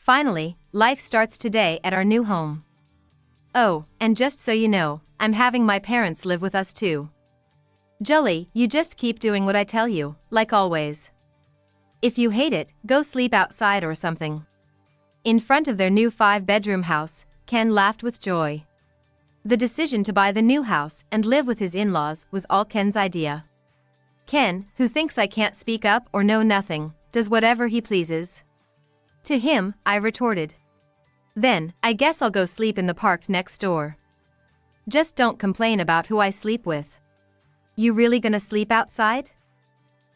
Finally, life starts today at our new home. Oh, and just so you know, I'm having my parents live with us too. Jolly, you just keep doing what I tell you, like always. If you hate it, go sleep outside or something. In front of their new 5-bedroom house, Ken laughed with joy. The decision to buy the new house and live with his in-laws was all Ken's idea. Ken, who thinks I can't speak up or know nothing, does whatever he pleases. To him, I retorted. Then, I guess I'll go sleep in the park next door. Just don't complain about who I sleep with. You really gonna sleep outside?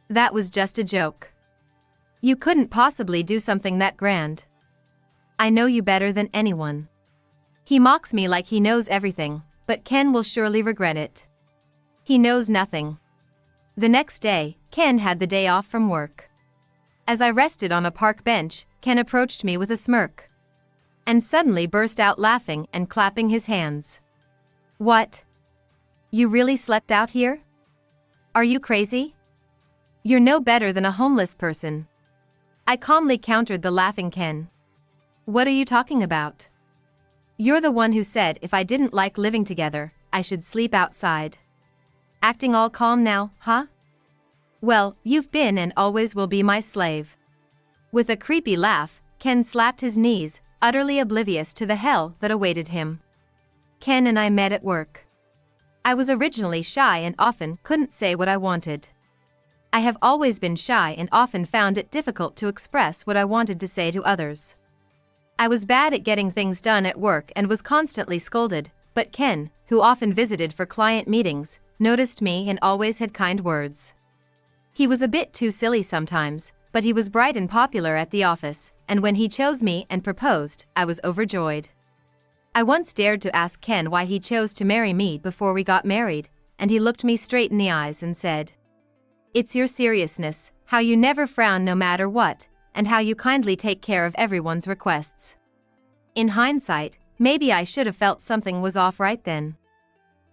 That was just a joke. You couldn't possibly do something that grand. I know you better than anyone. He mocks me like he knows everything, but Ken will surely regret it. He knows nothing. The next day, Ken had the day off from work. As I rested on a park bench, Ken approached me with a smirk. And suddenly burst out laughing and clapping his hands. What? You really slept out here? Are you crazy? You're no better than a homeless person. I calmly countered the laughing Ken. What are you talking about? You're the one who said if I didn't like living together, I should sleep outside. Acting all calm now, huh? Well, you've been and always will be my slave. With a creepy laugh, Ken slapped his knees, utterly oblivious to the hell that awaited him. Ken and I met at work. I was originally shy and often couldn't say what I wanted. I have always been shy and often found it difficult to express what I wanted to say to others. I was bad at getting things done at work and was constantly scolded, but Ken, who often visited for client meetings, noticed me and always had kind words. He was a bit too silly sometimes, but he was bright and popular at the office, and when he chose me and proposed, I was overjoyed. I once dared to ask Ken why he chose to marry me before we got married, and he looked me straight in the eyes and said, "It's your seriousness, how you never frown no matter what, and how you kindly take care of everyone's requests." In hindsight, maybe I should have felt something was off right then.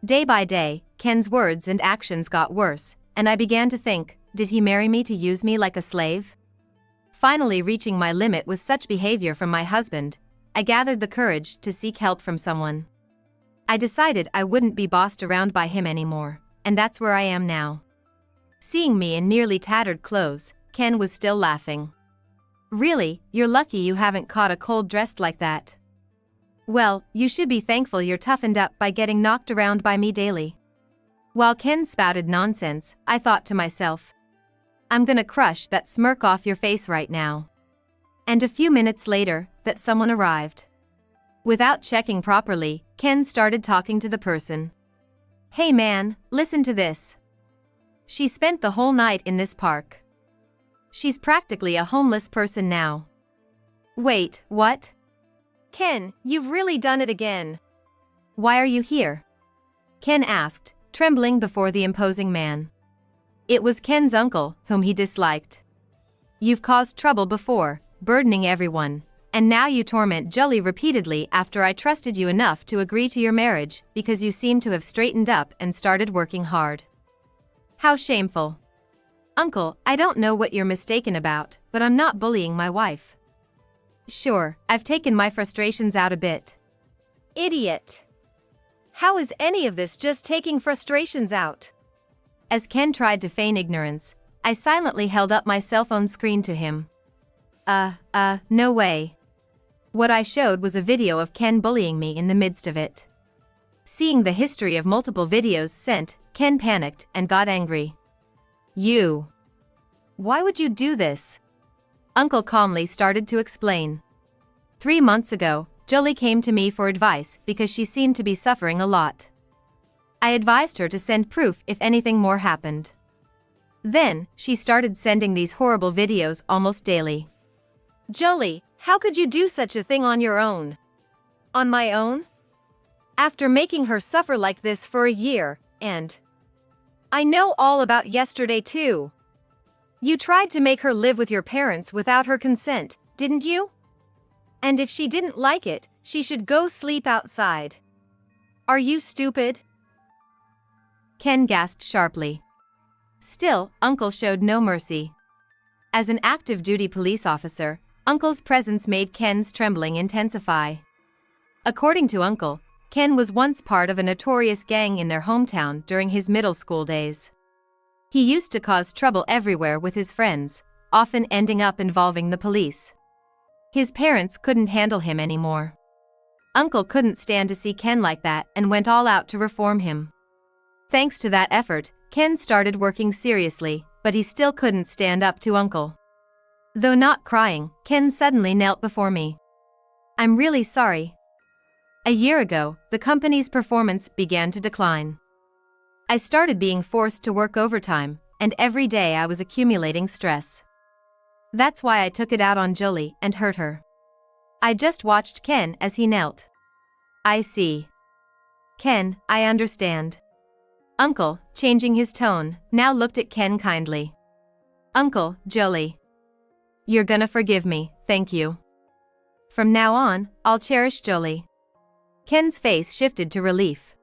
Day by day, Ken's words and actions got worse, and I began to think, did he marry me to use me like a slave? Finally reaching my limit with such behavior from my husband, I gathered the courage to seek help from someone. I decided I wouldn't be bossed around by him anymore, and that's where I am now. Seeing me in nearly tattered clothes, Ken was still laughing. Really, you're lucky you haven't caught a cold dressed like that. Well, you should be thankful you're toughened up by getting knocked around by me daily. While Ken spouted nonsense, I thought to myself, I'm gonna crush that smirk off your face right now. And a few minutes later, that someone arrived. Without checking properly, Ken started talking to the person. Hey man, listen to this. She spent the whole night in this park. She's practically a homeless person now. Wait, what? Ken, you've really done it again. Why are you here? Ken asked, trembling before the imposing man. It was Ken's uncle, whom he disliked. You've caused trouble before, burdening everyone, and now you torment Jolly repeatedly after I trusted you enough to agree to your marriage because you seem to have straightened up and started working hard. How shameful. Uncle, I don't know what you're mistaken about, but I'm not bullying my wife. Sure, I've taken my frustrations out a bit. Idiot. How is any of this just taking frustrations out? As Ken tried to feign ignorance, I silently held up my cell phone screen to him. No way. What I showed was a video of Ken bullying me in the midst of it. Seeing the history of multiple videos sent, Ken panicked and got angry. You. Why would you do this? Uncle calmly started to explain. 3 months ago, Jolie came to me for advice because she seemed to be suffering a lot. I advised her to send proof if anything more happened. Then, she started sending these horrible videos almost daily. Jolie, how could you do such a thing on your own? On my own? After making her suffer like this for a year, and I know all about yesterday too. You tried to make her live with your parents without her consent, didn't you? And if she didn't like it, she should go sleep outside. Are you stupid? Ken gasped sharply. Still, Uncle showed no mercy. As an active duty police officer, Uncle's presence made Ken's trembling intensify. According to Uncle, Ken was once part of a notorious gang in their hometown during his middle school days. He used to cause trouble everywhere with his friends, often ending up involving the police. His parents couldn't handle him anymore. Uncle couldn't stand to see Ken like that and went all out to reform him. Thanks to that effort, Ken started working seriously, but he still couldn't stand up to Uncle. Though not crying, Ken suddenly knelt before me. "I'm really sorry. A year ago, the company's performance began to decline. I started being forced to work overtime, and every day I was accumulating stress. That's why I took it out on Jolie and hurt her." I just watched Ken as he knelt. "I see. Ken, I understand." Uncle, changing his tone, now looked at Ken kindly. "Uncle, Jolie. You're gonna forgive me, thank you. From now on, I'll cherish Jolie." Ken's face shifted to relief.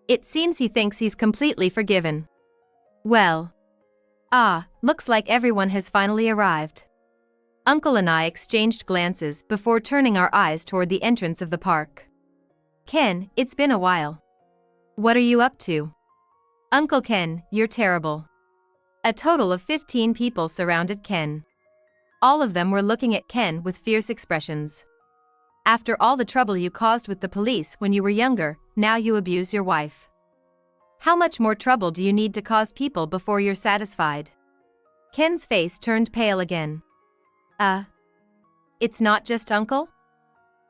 It seems he thinks he's completely forgiven. Well. Looks like everyone has finally arrived. Uncle and I exchanged glances before turning our eyes toward the entrance of the park. "Ken, it's been a while. What are you up to?" "Uncle Ken, you're terrible." A total of 15 people surrounded Ken. All of them were looking at Ken with fierce expressions. "After all the trouble you caused with the police when you were younger, now you abuse your wife. How much more trouble do you need to cause people before you're satisfied?" Ken's face turned pale again. It's not just Uncle?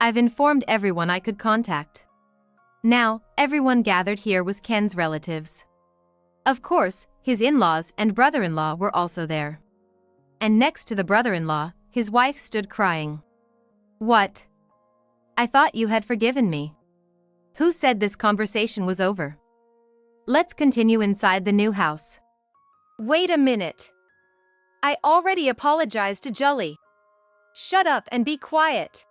I've informed everyone I could contact." Now, everyone gathered here was Ken's relatives. Of course, his in-laws and brother-in-law were also there. And next to the brother-in-law, his wife stood crying. "What? I thought you had forgiven me. Who said this conversation was over? Let's continue inside the new house." "Wait a minute. I already apologized to Jolie. Shut up and be quiet."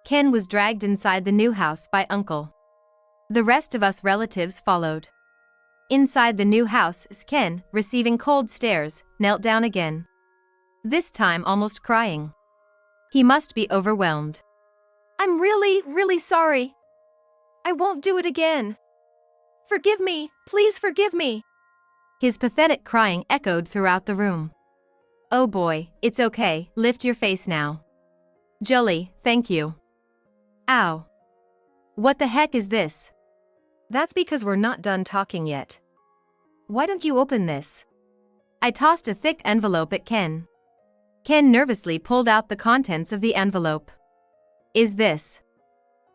Ken was dragged inside the new house by Uncle. The rest of us relatives followed. Inside the new house, Ken, receiving cold stares, knelt down again. This time almost crying. He must be overwhelmed. "I'm really, really sorry. I won't do it again. Forgive me, please forgive me." His pathetic crying echoed throughout the room. "Oh boy, it's okay, lift your face now. Jolie, thank you." Ow. What the heck is this? "That's because we're not done talking yet. Why don't you open this?" I tossed a thick envelope at Ken. Ken nervously pulled out the contents of the envelope. "Is this?"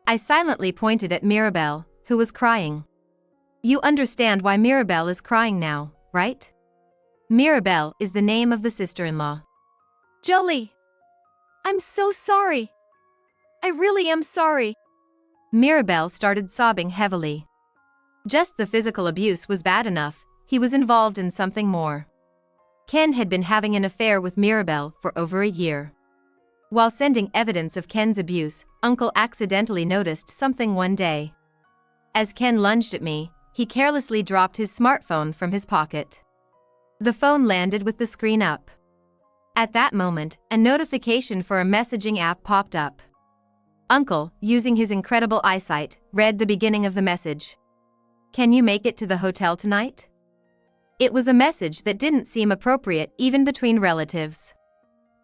I silently pointed at Mirabelle, who was crying. You understand why Mirabelle is crying now, right? Mirabelle is the name of the sister-in-law. "Jolie! I'm so sorry. I really am sorry." Mirabelle started sobbing heavily. Just the physical abuse was bad enough, he was involved in something more. Ken had been having an affair with Mirabelle for over a year. While sending evidence of Ken's abuse, Uncle accidentally noticed something one day. As Ken lunged at me, he carelessly dropped his smartphone from his pocket. The phone landed with the screen up. At that moment, a notification for a messaging app popped up. Uncle, using his incredible eyesight, read the beginning of the message. "Can you make it to the hotel tonight?" It was a message that didn't seem appropriate even between relatives.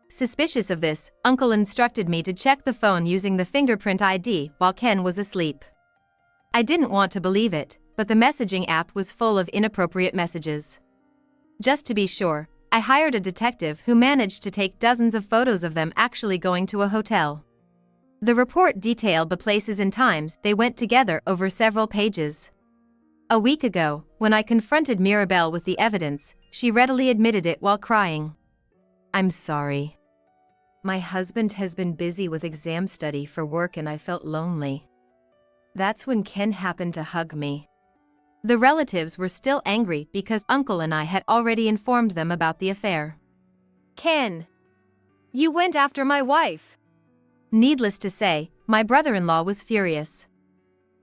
Suspicious of this, Uncle instructed me to check the phone using the fingerprint ID while Ken was asleep. I didn't want to believe it, but the messaging app was full of inappropriate messages. Just to be sure, I hired a detective who managed to take dozens of photos of them actually going to a hotel. The report detailed the places and times they went together over several pages. A week ago, when I confronted Mirabelle with the evidence, she readily admitted it while crying. "I'm sorry. My husband has been busy with exam study for work and I felt lonely. That's when Ken happened to hug me." The relatives were still angry because Uncle and I had already informed them about the affair. "Ken, you went after my wife." Needless to say, my brother-in-law was furious.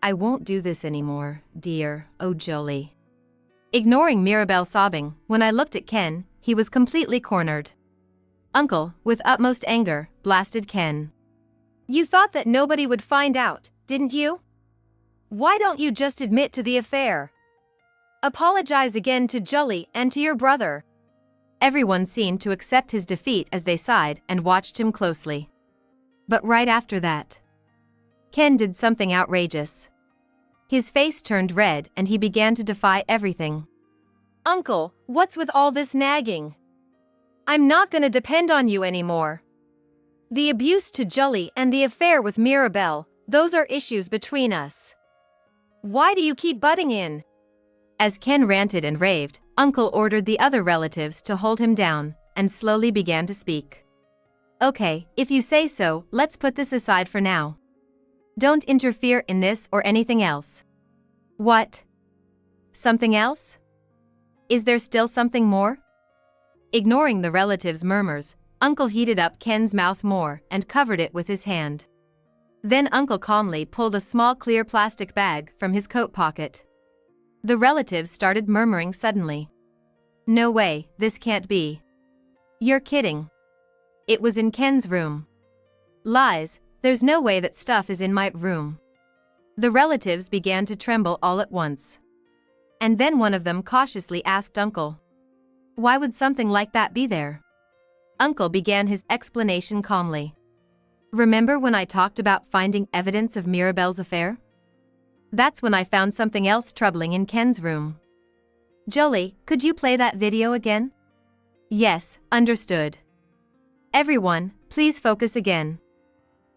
"I won't do this anymore, dear, oh Jolie." Ignoring Mirabelle sobbing, when I looked at Ken, he was completely cornered. Uncle, with utmost anger, blasted Ken. You thought that nobody would find out, didn't you? Why don't you just admit to the affair? Apologize again to Jolly and to your brother. Everyone seemed to accept his defeat as they sighed and watched him closely. But right after that, Ken did something outrageous. His face turned red and he began to defy everything. Uncle, what's with all this nagging? I'm not gonna depend on you anymore. The abuse to Jolly and the affair with Mirabelle, those are issues between us. Why do you keep butting in? As Ken ranted and raved, Uncle ordered the other relatives to hold him down and slowly began to speak. Okay, if you say so, let's put this aside for now. Don't interfere in this or anything else. What? Something else? Is there still something more? Ignoring the relatives' murmurs, Uncle heated up Ken's mouth more and covered it with his hand. Then Uncle calmly pulled a small clear plastic bag from his coat pocket. The relatives started murmuring suddenly. No way, this can't be. You're kidding. It was in Ken's room. Lies, there's no way that stuff is in my room. The relatives began to tremble all at once. And then one of them cautiously asked Uncle, why would something like that be there? Uncle began his explanation calmly. Remember when I talked about finding evidence of Mirabelle's affair? That's when I found something else troubling in Ken's room. Jolie, could you play that video again? Yes, understood. Everyone, please focus again.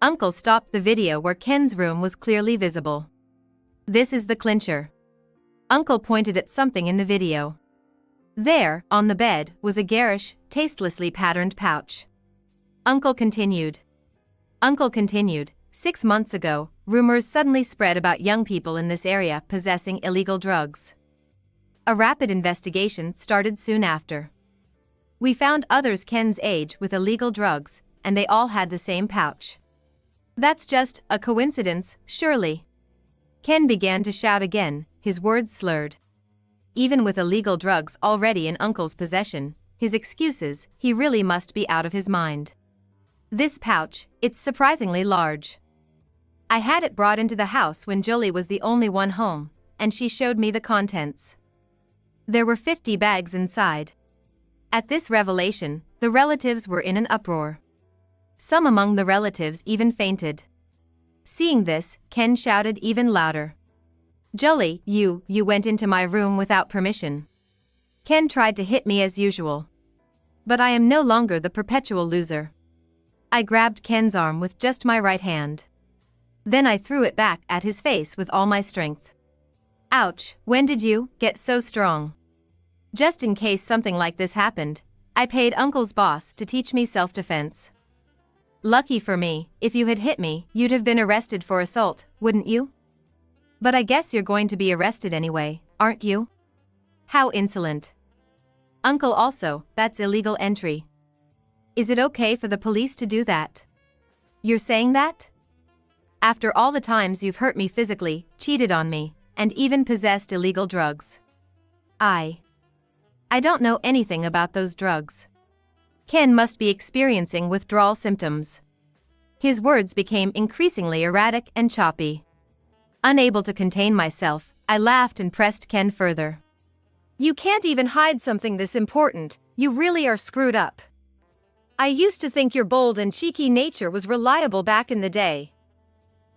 Uncle stopped the video where Ken's room was clearly visible. This is the clincher. Uncle pointed at something in the video. There, on the bed, was a garish, tastelessly patterned pouch. Uncle continued. 6 months ago, rumors suddenly spread about young people in this area possessing illegal drugs. A rapid investigation started soon after. We found others Ken's age with illegal drugs, and they all had the same pouch. That's just a coincidence, surely. Ken began to shout again, his words slurred. Even with illegal drugs already in Uncle's possession, his excuses, he really must be out of his mind. This pouch, it's surprisingly large. I had it brought into the house when Jolie was the only one home, and she showed me the contents. There were 50 bags inside. At this revelation, the relatives were in an uproar. Some among the relatives even fainted. Seeing this, Ken shouted even louder. Jolie, you went into my room without permission. Ken tried to hit me as usual. But I am no longer the perpetual loser. I grabbed Ken's arm with just my right hand. Then I threw it back at his face with all my strength. Ouch, when did you get so strong? Just in case something like this happened, I paid Uncle's boss to teach me self-defense. Lucky for me, if you had hit me, you'd have been arrested for assault, wouldn't you? But I guess you're going to be arrested anyway, aren't you? How insolent. Uncle also, that's illegal entry. Is it okay for the police to do that? You're saying that? After all the times you've hurt me physically, cheated on me, and even possessed illegal drugs. I don't know anything about those drugs. Ken must be experiencing withdrawal symptoms. His words became increasingly erratic and choppy. Unable to contain myself, I laughed and pressed Ken further. You can't even hide something this important, you really are screwed up. I used to think your bold and cheeky nature was reliable back in the day.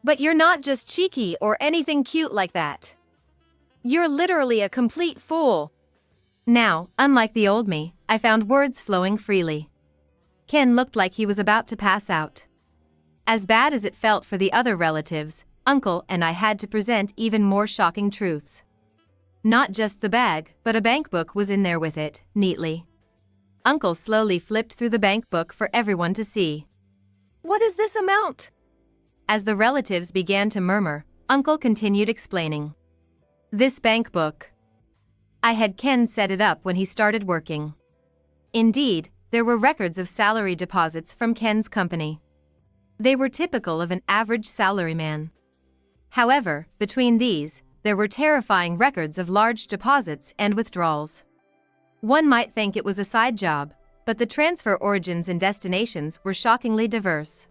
But you're not just cheeky or anything cute like that. You're literally a complete fool. Now, unlike the old me, I found words flowing freely. Ken looked like he was about to pass out. As bad as it felt for the other relatives, Uncle and I had to present even more shocking truths. Not just the bag, but a bank book was in there with it, neatly. Uncle slowly flipped through the bank book for everyone to see. What is this amount? As the relatives began to murmur, Uncle continued explaining. This bank book. I had Ken set it up when he started working. Indeed, there were records of salary deposits from Ken's company. They were typical of an average salaryman. However, between these, there were terrifying records of large deposits and withdrawals. One might think it was a side job, but the transfer origins and destinations were shockingly diverse.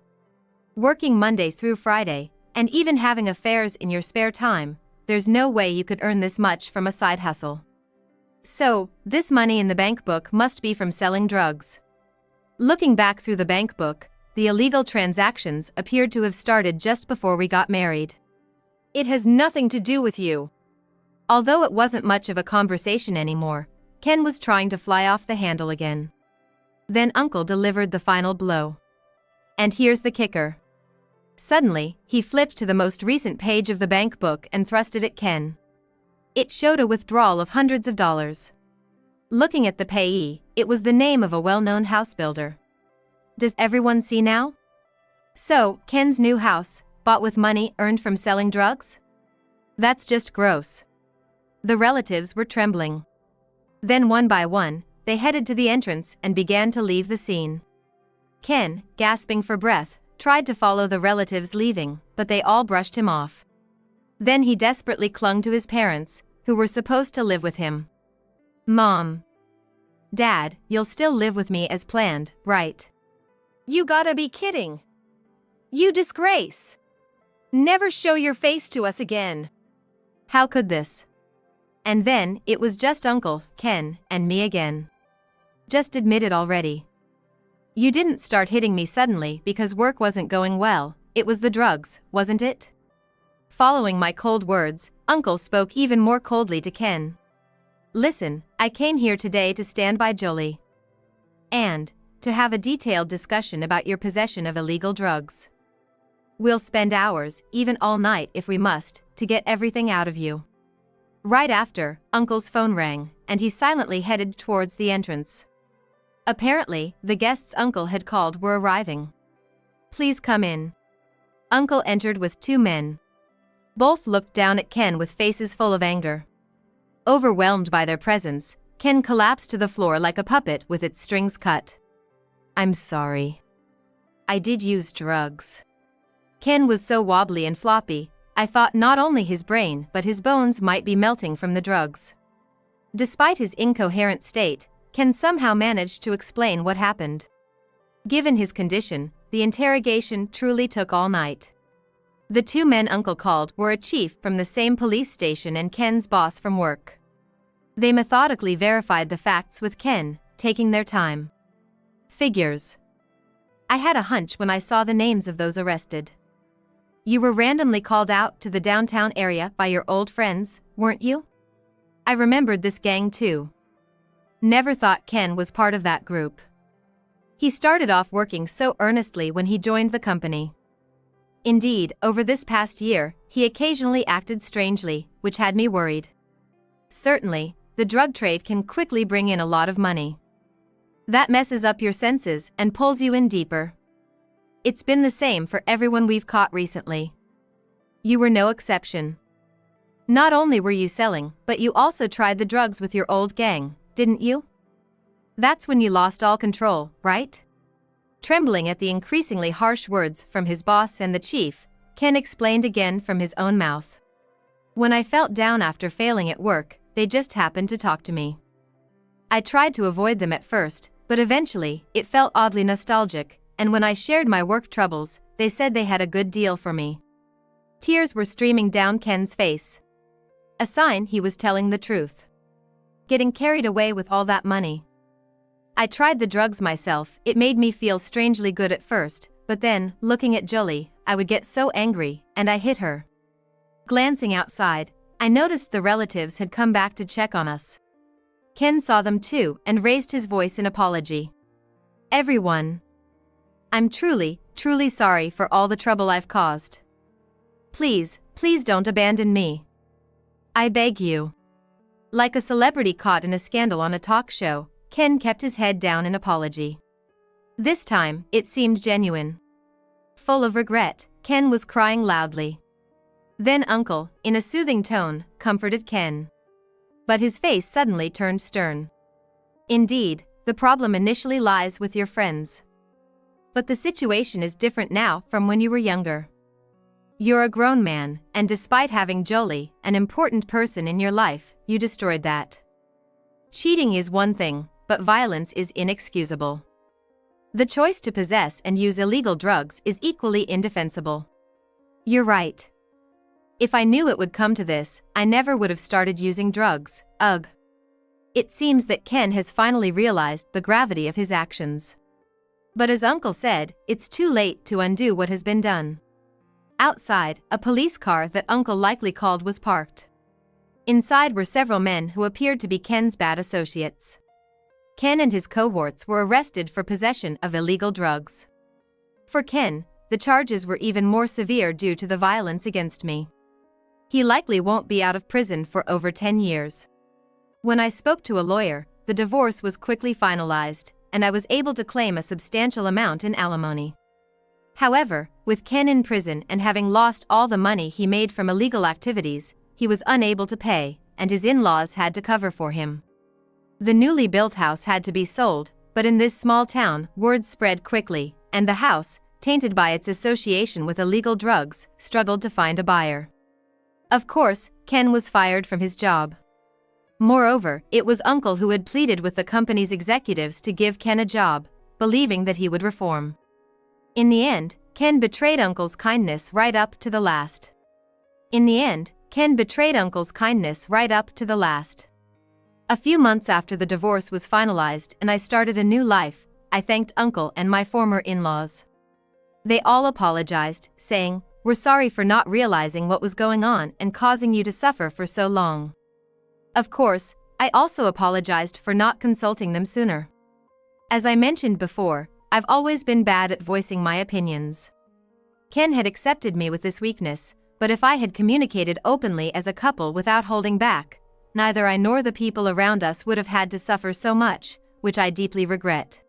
Working Monday through Friday, and even having affairs in your spare time, there's no way you could earn this much from a side hustle. So, this money in the bank book must be from selling drugs. Looking back through the bank book, the illegal transactions appeared to have started just before we got married. It has nothing to do with you. Although it wasn't much of a conversation anymore, Ken was trying to fly off the handle again. Then Uncle delivered the final blow. And here's the kicker. Suddenly, he flipped to the most recent page of the bank book and thrust it at Ken. It showed a withdrawal of hundreds of dollars. Looking at the payee, it was the name of a well-known house builder. Does everyone see now? So, Ken's new house, bought with money earned from selling drugs? That's just gross. The relatives were trembling. Then one by one, they headed to the entrance and began to leave the scene. Ken, gasping for breath, tried to follow the relatives leaving, but they all brushed him off. Then he desperately clung to his parents, who were supposed to live with him. Mom. Dad, you'll still live with me as planned, right? You gotta be kidding. You disgrace. Never show your face to us again. How could this? And then, it was just Uncle, Ken, and me again. Just admit it already. You didn't start hitting me suddenly because work wasn't going well, it was the drugs, wasn't it? Following my cold words, Uncle spoke even more coldly to Ken. Listen, I came here today to stand by Jolie. And to have a detailed discussion about your possession of illegal drugs. We'll spend hours, even all night if we must, to get everything out of you. Right after, Uncle's phone rang, and he silently headed towards the entrance. Apparently, the guests Uncle had called were arriving. Please come in. Uncle entered with two men. Both looked down at Ken with faces full of anger. Overwhelmed by their presence, Ken collapsed to the floor like a puppet with its strings cut. I'm sorry. I did use drugs. Ken was so wobbly and floppy, I thought not only his brain but his bones might be melting from the drugs. Despite his incoherent state, Ken somehow managed to explain what happened. Given his condition, the interrogation truly took all night. The two men Uncle called were a chief from the same police station and Ken's boss from work. They methodically verified the facts with Ken, taking their time. Figures. I had a hunch when I saw the names of those arrested. You were randomly called out to the downtown area by your old friends, weren't you? I remembered this gang too. Never thought Ken was part of that group. He started off working so earnestly when he joined the company. Indeed, over this past year, he occasionally acted strangely, which had me worried. Certainly, the drug trade can quickly bring in a lot of money. That messes up your senses and pulls you in deeper. It's been the same for everyone we've caught recently. You were no exception. Not only were you selling, but you also tried the drugs with your old gang, didn't you? That's when you lost all control, right? Trembling at the increasingly harsh words from his boss and the chief, Ken explained again from his own mouth. When I felt down after failing at work, they just happened to talk to me. I tried to avoid them at first, but eventually, it felt oddly nostalgic, and when I shared my work troubles, they said they had a good deal for me. Tears were streaming down Ken's face. A sign he was telling the truth. Getting carried away with all that money. I tried the drugs myself, it made me feel strangely good at first, but then, looking at Jolie, I would get so angry, and I hit her. Glancing outside, I noticed the relatives had come back to check on us. Ken saw them too and raised his voice in apology. Everyone. I'm truly, truly sorry for all the trouble I've caused. Please, please don't abandon me. I beg you. Like a celebrity caught in a scandal on a talk show, Ken kept his head down in apology. This time, it seemed genuine. Full of regret, Ken was crying loudly. Then Uncle, in a soothing tone, comforted Ken. But his face suddenly turned stern. Indeed, the problem initially lies with your friends. But the situation is different now from when you were younger. You're a grown man, and despite having Jolie, an important person in your life, you destroyed that. Cheating is one thing, but violence is inexcusable. The choice to possess and use illegal drugs is equally indefensible. You're right. If I knew it would come to this, I never would have started using drugs. Ugh. It seems that Ken has finally realized the gravity of his actions. But as Uncle said, it's too late to undo what has been done. Outside, a police car that Uncle likely called was parked. Inside were several men who appeared to be Ken's bad associates. Ken and his cohorts were arrested for possession of illegal drugs. For Ken, the charges were even more severe due to the violence against me. He likely won't be out of prison for over 10 years. When I spoke to a lawyer, the divorce was quickly finalized, and I was able to claim a substantial amount in alimony. However, with Ken in prison and having lost all the money he made from illegal activities, he was unable to pay, and his in-laws had to cover for him. The newly built house had to be sold, but in this small town, word spread quickly, and the house, tainted by its association with illegal drugs, struggled to find a buyer. Of course, Ken was fired from his job. Moreover, it was Uncle who had pleaded with the company's executives to give Ken a job, believing that he would reform. In the end, Ken betrayed Uncle's kindness right up to the last. A few months after the divorce was finalized and I started a new life, I thanked Uncle and my former in-laws. They all apologized, saying, "We're sorry for not realizing what was going on and causing you to suffer for so long." Of course, I also apologized for not consulting them sooner. As I mentioned before, I've always been bad at voicing my opinions. Ken had accepted me with this weakness, but if I had communicated openly as a couple without holding back, neither I nor the people around us would have had to suffer so much, which I deeply regret.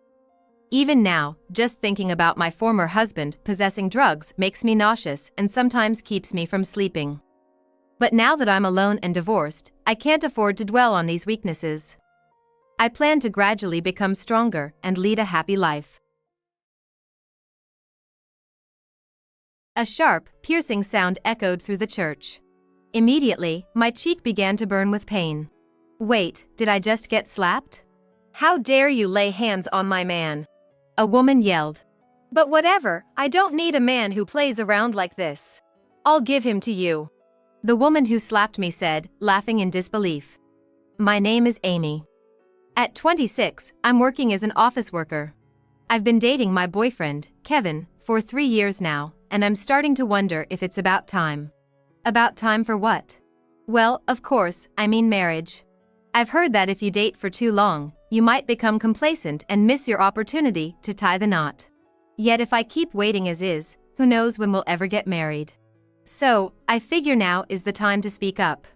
Even now, just thinking about my former husband possessing drugs makes me nauseous and sometimes keeps me from sleeping. But now that I'm alone and divorced, I can't afford to dwell on these weaknesses. I plan to gradually become stronger and lead a happy life. A sharp, piercing sound echoed through the church. Immediately, my cheek began to burn with pain. Wait, did I just get slapped? How dare you lay hands on my man? A woman yelled. But whatever, I don't need a man who plays around like this. I'll give him to you. The woman who slapped me said, laughing in disbelief. My name is Amy. At 26, I'm working as an office worker. I've been dating my boyfriend, Kevin, for 3 years now, and I'm starting to wonder if it's about time. About time for what? Well, of course, I mean marriage. I've heard that if you date for too long, you might become complacent and miss your opportunity to tie the knot. Yet if I keep waiting as is, who knows when we'll ever get married. So, I figure now is the time to speak up.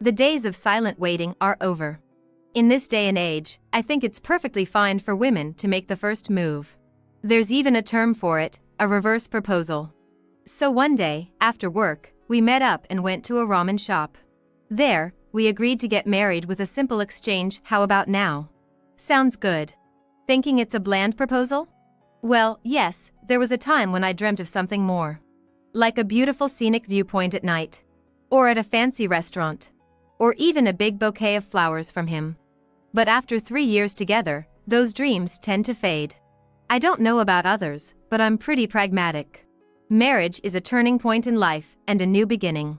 The days of silent waiting are over. In this day and age, I think it's perfectly fine for women to make the first move. There's even a term for it, a reverse proposal. So one day, after work, we met up and went to a ramen shop. There, we agreed to get married with a simple exchange, how about now? Sounds good. Thinking it's a bland proposal? Well, yes, there was a time when I dreamt of something more. Like a beautiful scenic viewpoint at night. Or at a fancy restaurant. Or even a big bouquet of flowers from him. But after 3 years together, those dreams tend to fade. I don't know about others, but I'm pretty pragmatic. Marriage is a turning point in life and a new beginning.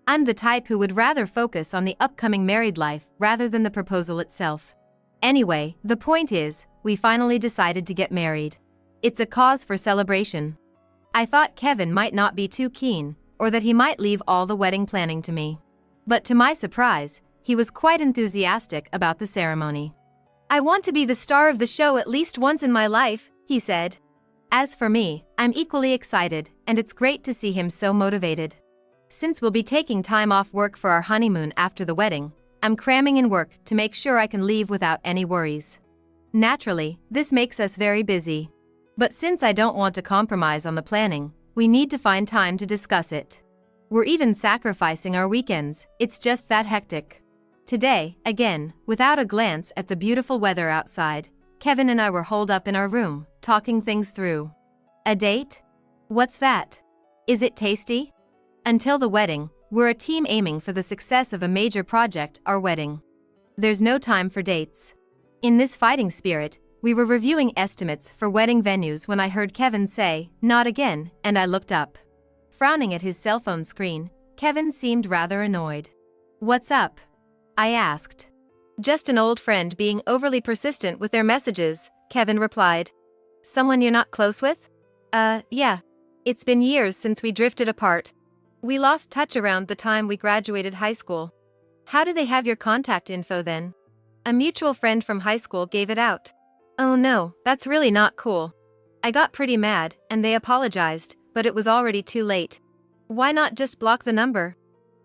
I'm the type who would rather focus on the upcoming married life rather than the proposal itself. Anyway, the point is, we finally decided to get married. It's a cause for celebration. I thought Kevin might not be too keen, or that he might leave all the wedding planning to me. But to my surprise, he was quite enthusiastic about the ceremony. I want to be the star of the show at least once in my life, he said. As for me, I'm equally excited, and it's great to see him so motivated. Since we'll be taking time off work for our honeymoon after the wedding, I'm cramming in work to make sure I can leave without any worries. Naturally, this makes us very busy. But since I don't want to compromise on the planning, we need to find time to discuss it. We're even sacrificing our weekends, it's just that hectic. Today, again, without a glance at the beautiful weather outside, Kevin and I were holed up in our room, talking things through. A date? What's that? Is it tasty? Until the wedding, we're a team aiming for the success of a major project, our wedding. There's no time for dates. In this fighting spirit, we were reviewing estimates for wedding venues when I heard Kevin say, "Not again," and I looked up. Frowning at his cell phone screen, Kevin seemed rather annoyed. "What's up?" I asked. "Just an old friend being overly persistent with their messages," Kevin replied. "Someone you're not close with?" Yeah. It's been years since we drifted apart. We lost touch around the time we graduated high school." "How do they have your contact info then?" "A mutual friend from high school gave it out." "Oh no, that's really not cool." I got pretty mad, and they apologized, but it was already too late. "Why not just block the number?"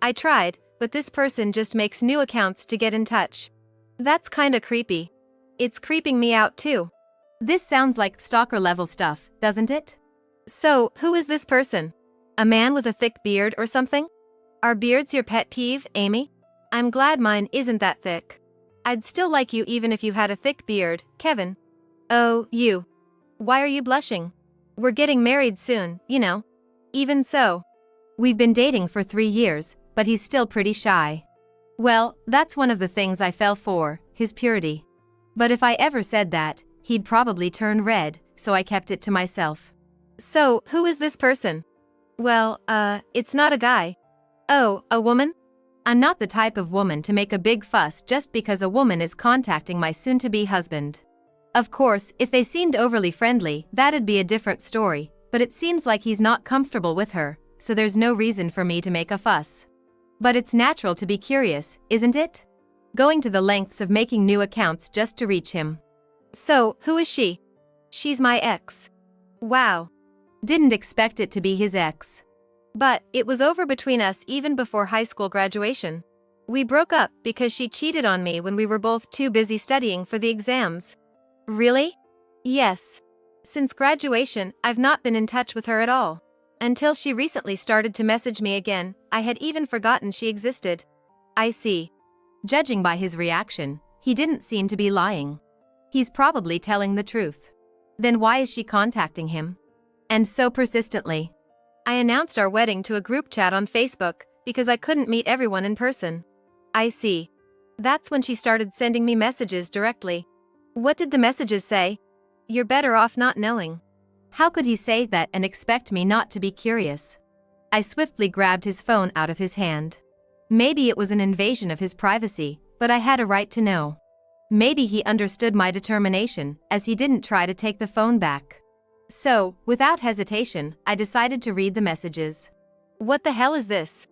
"I tried, but this person just makes new accounts to get in touch." "That's kinda creepy." "It's creeping me out too." This sounds like stalker level stuff, doesn't it? So, who is this person? A man with a thick beard or something? Are beards your pet peeve, Amy? I'm glad mine isn't that thick. I'd still like you even if you had a thick beard, Kevin. Oh, you. Why are you blushing? We're getting married soon, you know. Even so. We've been dating for 3 years, but he's still pretty shy. Well, that's one of the things I fell for, his purity. But if I ever said that, he'd probably turn red, so I kept it to myself. So, who is this person? Well, it's not a guy. Oh, a woman? I'm not the type of woman to make a big fuss just because a woman is contacting my soon-to-be husband. Of course, if they seemed overly friendly, that'd be a different story, but it seems like he's not comfortable with her, so there's no reason for me to make a fuss. But it's natural to be curious, isn't it? Going to the lengths of making new accounts just to reach him. So, who is she? She's my ex. Wow. Didn't expect it to be his ex. But, it was over between us even before high school graduation. We broke up because she cheated on me when we were both too busy studying for the exams. Really? Yes. Since graduation, I've not been in touch with her at all. Until she recently started to message me again, I had even forgotten she existed. I see. Judging by his reaction, he didn't seem to be lying. He's probably telling the truth. Then why is she contacting him? And so persistently. I announced our wedding to a group chat on Facebook because I couldn't meet everyone in person. I see. That's when she started sending me messages directly. What did the messages say? You're better off not knowing. How could he say that and expect me not to be curious? I swiftly grabbed his phone out of his hand. Maybe it was an invasion of his privacy, but I had a right to know. Maybe he understood my determination, as he didn't try to take the phone back. So, without hesitation, I decided to read the messages. What the hell is this?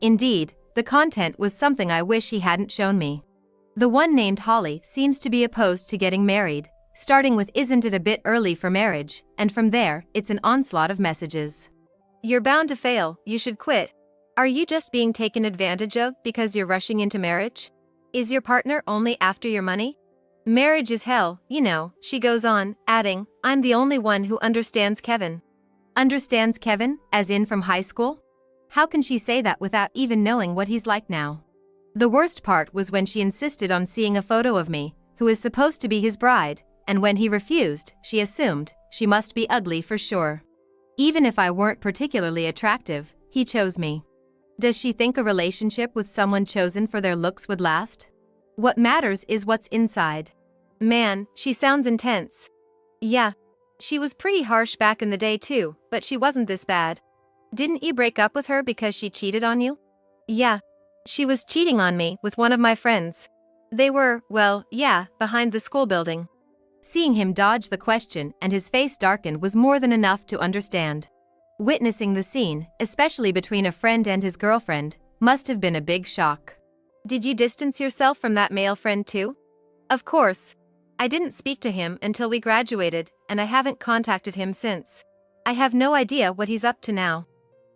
Indeed, the content was something I wish he hadn't shown me. The one named Holly seems to be opposed to getting married, starting with "Isn't it a bit early for marriage?" and from there, it's an onslaught of messages. You're bound to fail, you should quit. Are you just being taken advantage of because you're rushing into marriage? Is your partner only after your money? Marriage is hell, you know, she goes on, adding, I'm the only one who understands Kevin. Understands Kevin, as in from high school? How can she say that without even knowing what he's like now? The worst part was when she insisted on seeing a photo of me, who is supposed to be his bride, and when he refused, she assumed she must be ugly for sure. Even if I weren't particularly attractive, he chose me. Does she think a relationship with someone chosen for their looks would last? What matters is what's inside. Man, she sounds intense. Yeah. She was pretty harsh back in the day too, but she wasn't this bad. Didn't you break up with her because she cheated on you? Yeah. She was cheating on me with one of my friends. They were, well, yeah, behind the school building. Seeing him dodge the question and his face darken was more than enough to understand. Witnessing the scene, especially between a friend and his girlfriend, must have been a big shock. Did you distance yourself from that male friend too? Of course. I didn't speak to him until we graduated, and I haven't contacted him since. I have no idea what he's up to now.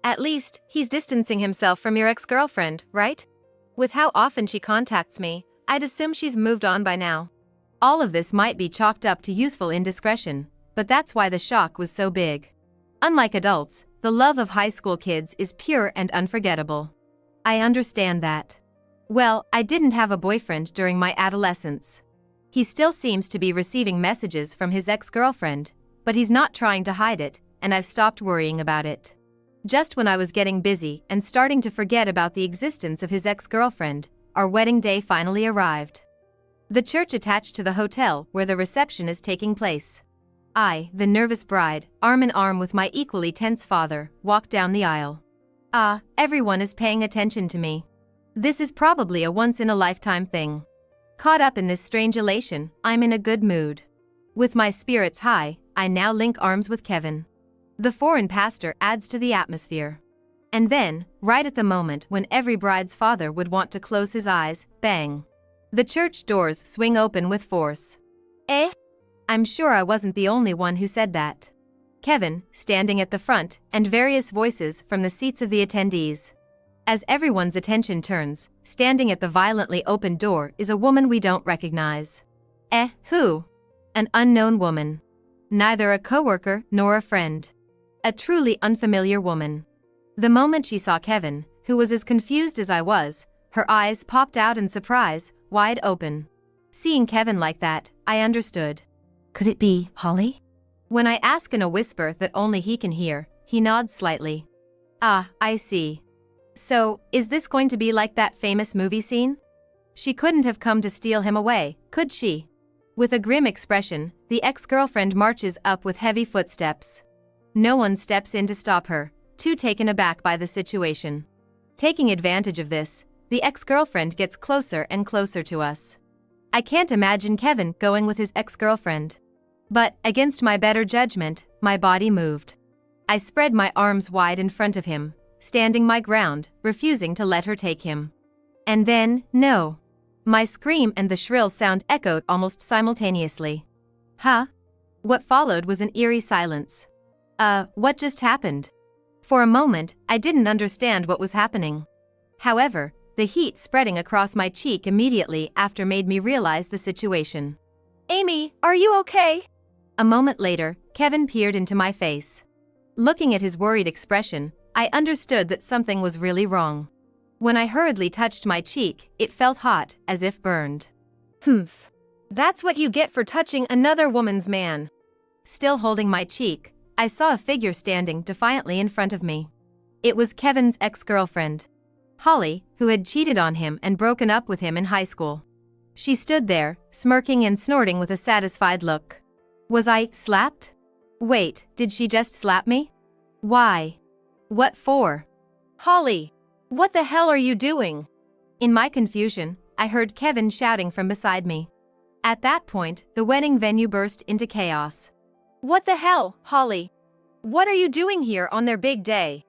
At least, he's distancing himself from your ex-girlfriend, right? With how often she contacts me, I'd assume she's moved on by now. All of this might be chalked up to youthful indiscretion, but that's why the shock was so big. Unlike adults, the love of high school kids is pure and unforgettable. I understand that. Well, I didn't have a boyfriend during my adolescence. He still seems to be receiving messages from his ex-girlfriend, but he's not trying to hide it, and I've stopped worrying about it. Just when I was getting busy and starting to forget about the existence of his ex-girlfriend, our wedding day finally arrived. The church attached to the hotel where the reception is taking place. I, the nervous bride, arm in arm with my equally tense father, walk down the aisle. Everyone is paying attention to me. This is probably a once-in-a-lifetime thing. Caught up in this strange elation, I'm in a good mood. With my spirits high, I now link arms with Kevin. The foreign pastor adds to the atmosphere. And then, right at the moment when every bride's father would want to close his eyes, bang. The church doors swing open with force. I'm sure I wasn't the only one who said that. Kevin, standing at the front, and various voices from the seats of the attendees. As everyone's attention turns, standing at the violently opened door is a woman we don't recognize. Who? An unknown woman. Neither a coworker nor a friend. A truly unfamiliar woman. The moment she saw Kevin, who was as confused as I was, her eyes popped out in surprise, wide open. Seeing Kevin like that, I understood. Could it be Holly? When I ask in a whisper that only he can hear, he nods slightly. I see. So, is this going to be like that famous movie scene? She couldn't have come to steal him away, could she? With a grim expression, the ex-girlfriend marches up with heavy footsteps. No one steps in to stop her, too taken aback by the situation. Taking advantage of this, the ex-girlfriend gets closer and closer to us. I can't imagine Kevin going with his ex-girlfriend. But, against my better judgment, my body moved. I spread my arms wide in front of him, standing my ground, refusing to let her take him. And then, no. My scream and the shrill sound echoed almost simultaneously. What followed was an eerie silence. What just happened? For a moment, I didn't understand what was happening. However, the heat spreading across my cheek immediately after made me realize the situation. Amy, are you okay? A moment later, Kevin peered into my face. Looking at his worried expression, I understood that something was really wrong. When I hurriedly touched my cheek, it felt hot, as if burned. That's what you get for touching another woman's man. Still holding my cheek, I saw a figure standing defiantly in front of me. It was Kevin's ex-girlfriend. Holly, who had cheated on him and broken up with him in high school. She stood there, smirking and snorting with a satisfied look. Was I slapped? Wait, did she just slap me? Why? What for? Holly, what the hell are you doing? In my confusion, I heard Kevin shouting from beside me. At that point, the wedding venue burst into chaos. What the hell, Holly? What are you doing here on their big day?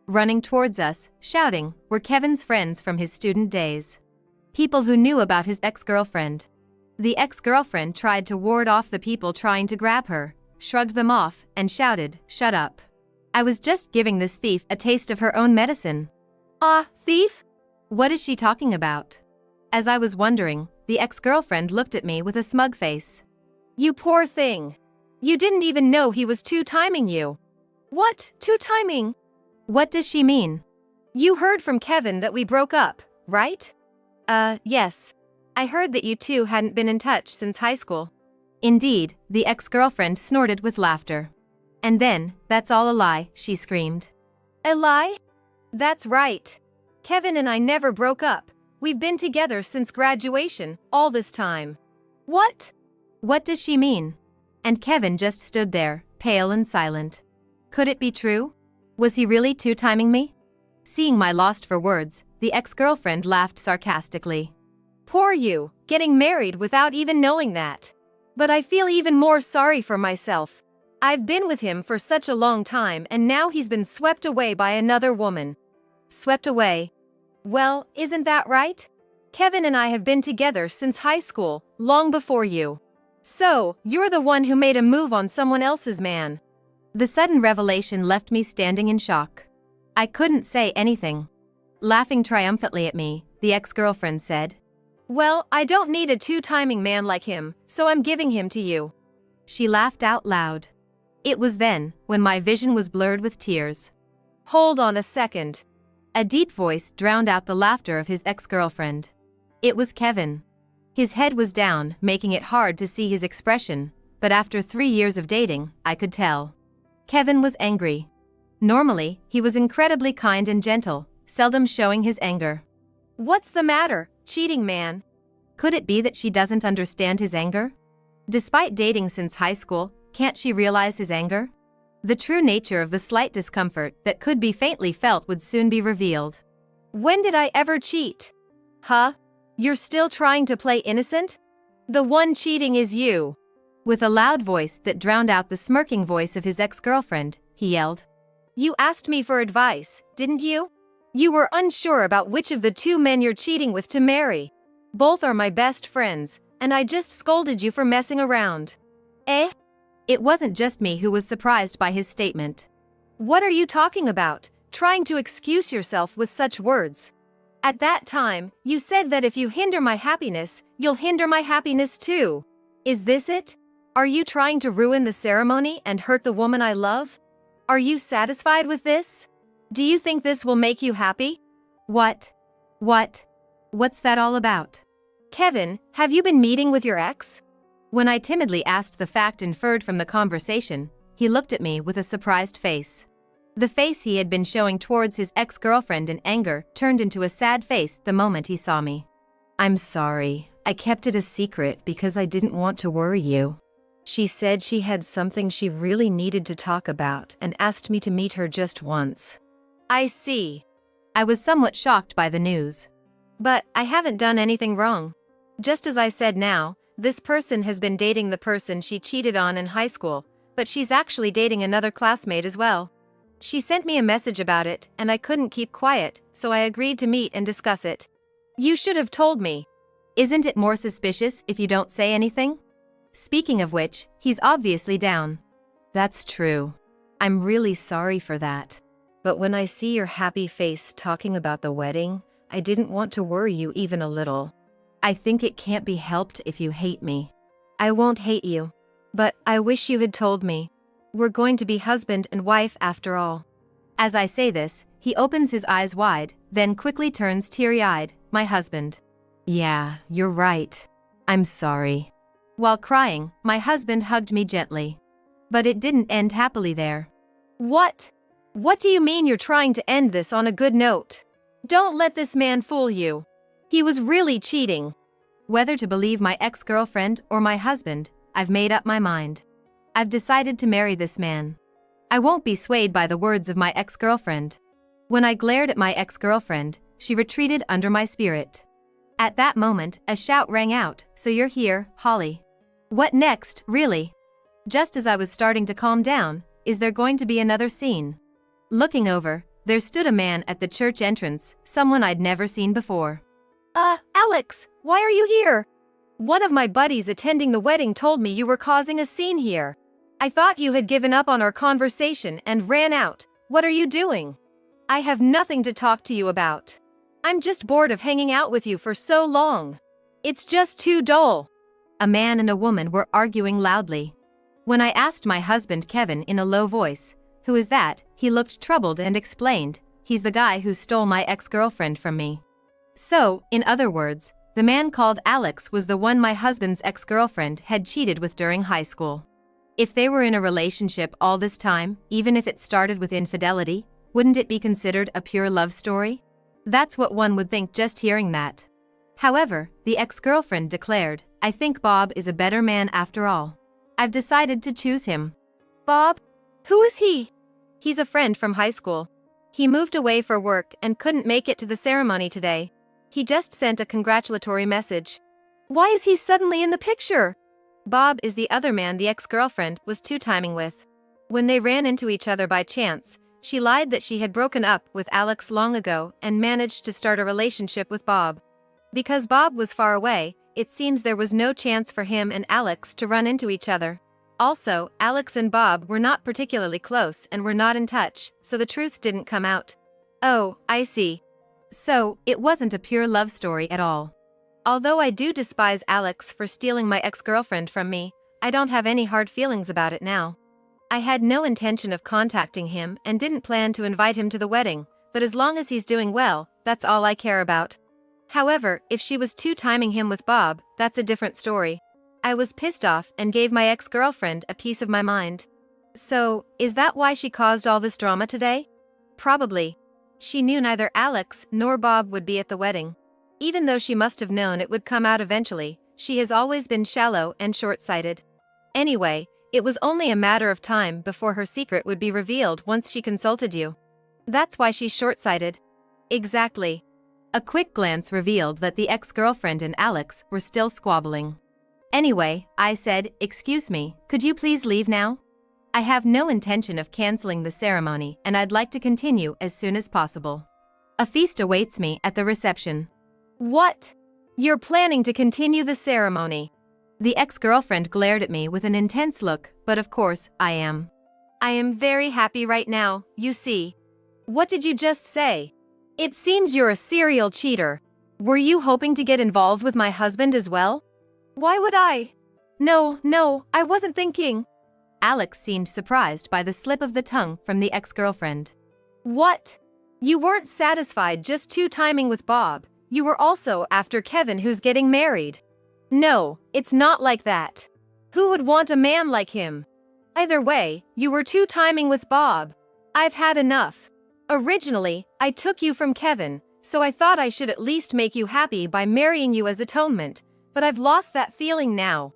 Running towards us, shouting, were Kevin's friends from his student days. People who knew about his ex-girlfriend. The ex-girlfriend tried to ward off the people trying to grab her, shrugged them off, and shouted, "Shut up." I was just giving this thief a taste of her own medicine. Thief? What is she talking about? As I was wondering, the ex-girlfriend looked at me with a smug face. You poor thing. You didn't even know he was two-timing you. What, two-timing? What does she mean? You heard from Kevin that we broke up, right? Yes. I heard that you two hadn't been in touch since high school. Indeed, the ex-girlfriend snorted with laughter. And then, that's all a lie, she screamed. A lie? That's right. Kevin and I never broke up. We've been together since graduation, all this time. What? What does she mean? And Kevin just stood there, pale and silent. Could it be true? Was he really two-timing me? Seeing my lost for words, the ex-girlfriend laughed sarcastically. Poor you, getting married without even knowing that. But I feel even more sorry for myself. I've been with him for such a long time and now he's been swept away by another woman. Swept away? Well, isn't that right? Kevin and I have been together since high school, long before you. So, you're the one who made a move on someone else's man. The sudden revelation left me standing in shock. I couldn't say anything. Laughing triumphantly at me, the ex-girlfriend said, Well, I don't need a two-timing man like him, so I'm giving him to you. She laughed out loud. It was then, when my vision was blurred with tears. Hold on a second. A deep voice drowned out the laughter of his ex-girlfriend. It was Kevin. His head was down, making it hard to see his expression, but after 3 years of dating, I could tell. Kevin was angry. Normally, he was incredibly kind and gentle, seldom showing his anger. What's the matter, cheating man? Could it be that she doesn't understand his anger? Despite dating since high school, can't she realize his anger? The true nature of the slight discomfort that could be faintly felt would soon be revealed. When did I ever cheat? Huh? You're still trying to play innocent? The one cheating is you. With a loud voice that drowned out the smirking voice of his ex-girlfriend, he yelled. You asked me for advice, didn't you? You were unsure about which of the two men you're cheating with to marry. Both are my best friends, and I just scolded you for messing around. Eh? It wasn't just me who was surprised by his statement. What are you talking about, trying to excuse yourself with such words? At that time, you said that if you hinder my happiness, you'll hinder my happiness too. Is this it? Are you trying to ruin the ceremony and hurt the woman I love? Are you satisfied with this? Do you think this will make you happy? What? What's that all about? Kevin, have you been meeting with your ex? When I timidly asked the fact inferred from the conversation, he looked at me with a surprised face. The face he had been showing towards his ex-girlfriend in anger turned into a sad face the moment he saw me. I'm sorry, I kept it a secret because I didn't want to worry you. She said she had something she really needed to talk about and asked me to meet her just once. I see. I was somewhat shocked by the news. But I haven't done anything wrong. Just as I said now, this person has been dating the person she cheated on in high school, but she's actually dating another classmate as well. She sent me a message about it, and I couldn't keep quiet, so I agreed to meet and discuss it. You should have told me. Isn't it more suspicious if you don't say anything? Speaking of which, he's obviously down. That's true. I'm really sorry for that. But when I see your happy face talking about the wedding, I didn't want to worry you even a little. I think it can't be helped if you hate me. I won't hate you. But I wish you had told me. We're going to be husband and wife after all. As I say this, he opens his eyes wide, then quickly turns teary-eyed. My husband. Yeah, you're right. I'm sorry. While crying, my husband hugged me gently. But it didn't end happily there. What? What do you mean you're trying to end this on a good note? Don't let this man fool you. He was really cheating. Whether to believe my ex-girlfriend or my husband, I've made up my mind. I've decided to marry this man. I won't be swayed by the words of my ex-girlfriend. When I glared at my ex-girlfriend, she retreated under my spirit. At that moment, a shout rang out, "So you're here, Holly." What next, really? Just as I was starting to calm down, is there going to be another scene? Looking over, there stood a man at the church entrance, someone I'd never seen before. Alex, why are you here? One of my buddies attending the wedding told me you were causing a scene here. I thought you had given up on our conversation and ran out. What are you doing? I have nothing to talk to you about. I'm just bored of hanging out with you for so long. It's just too dull. A man and a woman were arguing loudly. When I asked my husband Kevin in a low voice, "Who is that?" he looked troubled and explained, "He's the guy who stole my ex-girlfriend from me." So, in other words, the man called Alex was the one my husband's ex-girlfriend had cheated with during high school. If they were in a relationship all this time, even if it started with infidelity, wouldn't it be considered a pure love story? That's what one would think just hearing that. However, the ex-girlfriend declared, "I think Bob is a better man after all. I've decided to choose him." Bob? Who is he? He's a friend from high school. He moved away for work and couldn't make it to the ceremony today. He just sent a congratulatory message. Why is he suddenly in the picture? Bob is the other man the ex-girlfriend was two-timing with. When they ran into each other by chance, she lied that she had broken up with Alex long ago and managed to start a relationship with Bob. Because Bob was far away, it seems there was no chance for him and Alex to run into each other. Also, Alex and Bob were not particularly close and were not in touch, so the truth didn't come out. Oh, I see. So, it wasn't a pure love story at all. Although I do despise Alex for stealing my ex-girlfriend from me, I don't have any hard feelings about it now. I had no intention of contacting him and didn't plan to invite him to the wedding, but as long as he's doing well, that's all I care about. However, if she was two-timing him with Bob, that's a different story. I was pissed off and gave my ex-girlfriend a piece of my mind. So, is that why she caused all this drama today? Probably. She knew neither Alex nor Bob would be at the wedding. Even though she must have known it would come out eventually, she has always been shallow and short-sighted. Anyway, it was only a matter of time before her secret would be revealed once she consulted you. That's why she's short-sighted. Exactly. A quick glance revealed that the ex-girlfriend and Alex were still squabbling. Anyway, I said, excuse me, could you please leave now? I have no intention of canceling the ceremony and I'd like to continue as soon as possible. A feast awaits me at the reception. What? You're planning to continue the ceremony? The ex-girlfriend glared at me with an intense look, but of course, I am. I am very happy right now, you see. What did you just say? It seems you're a serial cheater. Were you hoping to get involved with my husband as well? Why would I? No, I wasn't thinking. Alex seemed surprised by the slip of the tongue from the ex-girlfriend. What? You weren't satisfied just two-timing with Bob, you were also after Kevin who's getting married. No, it's not like that. Who would want a man like him? Either way, you were two-timing with Bob. I've had enough. Originally, I took you from Kevin, so I thought I should at least make you happy by marrying you as atonement, but I've lost that feeling now.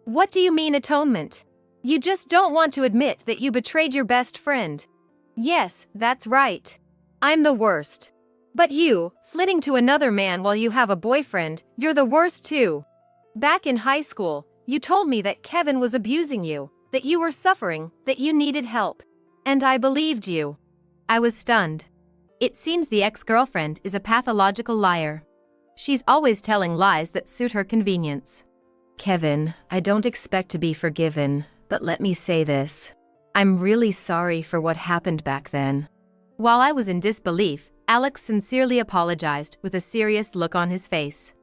What do you mean atonement? You just don't want to admit that you betrayed your best friend. Yes, that's right. I'm the worst. But you, flitting to another man while you have a boyfriend, you're the worst too. Back in high school, you told me that Kevin was abusing you, that you were suffering, that you needed help. And I believed you. I was stunned. It seems the ex-girlfriend is a pathological liar. She's always telling lies that suit her convenience. Kevin, I don't expect to be forgiven, but let me say this. I'm really sorry for what happened back then. While I was in disbelief, Alex sincerely apologized with a serious look on his face.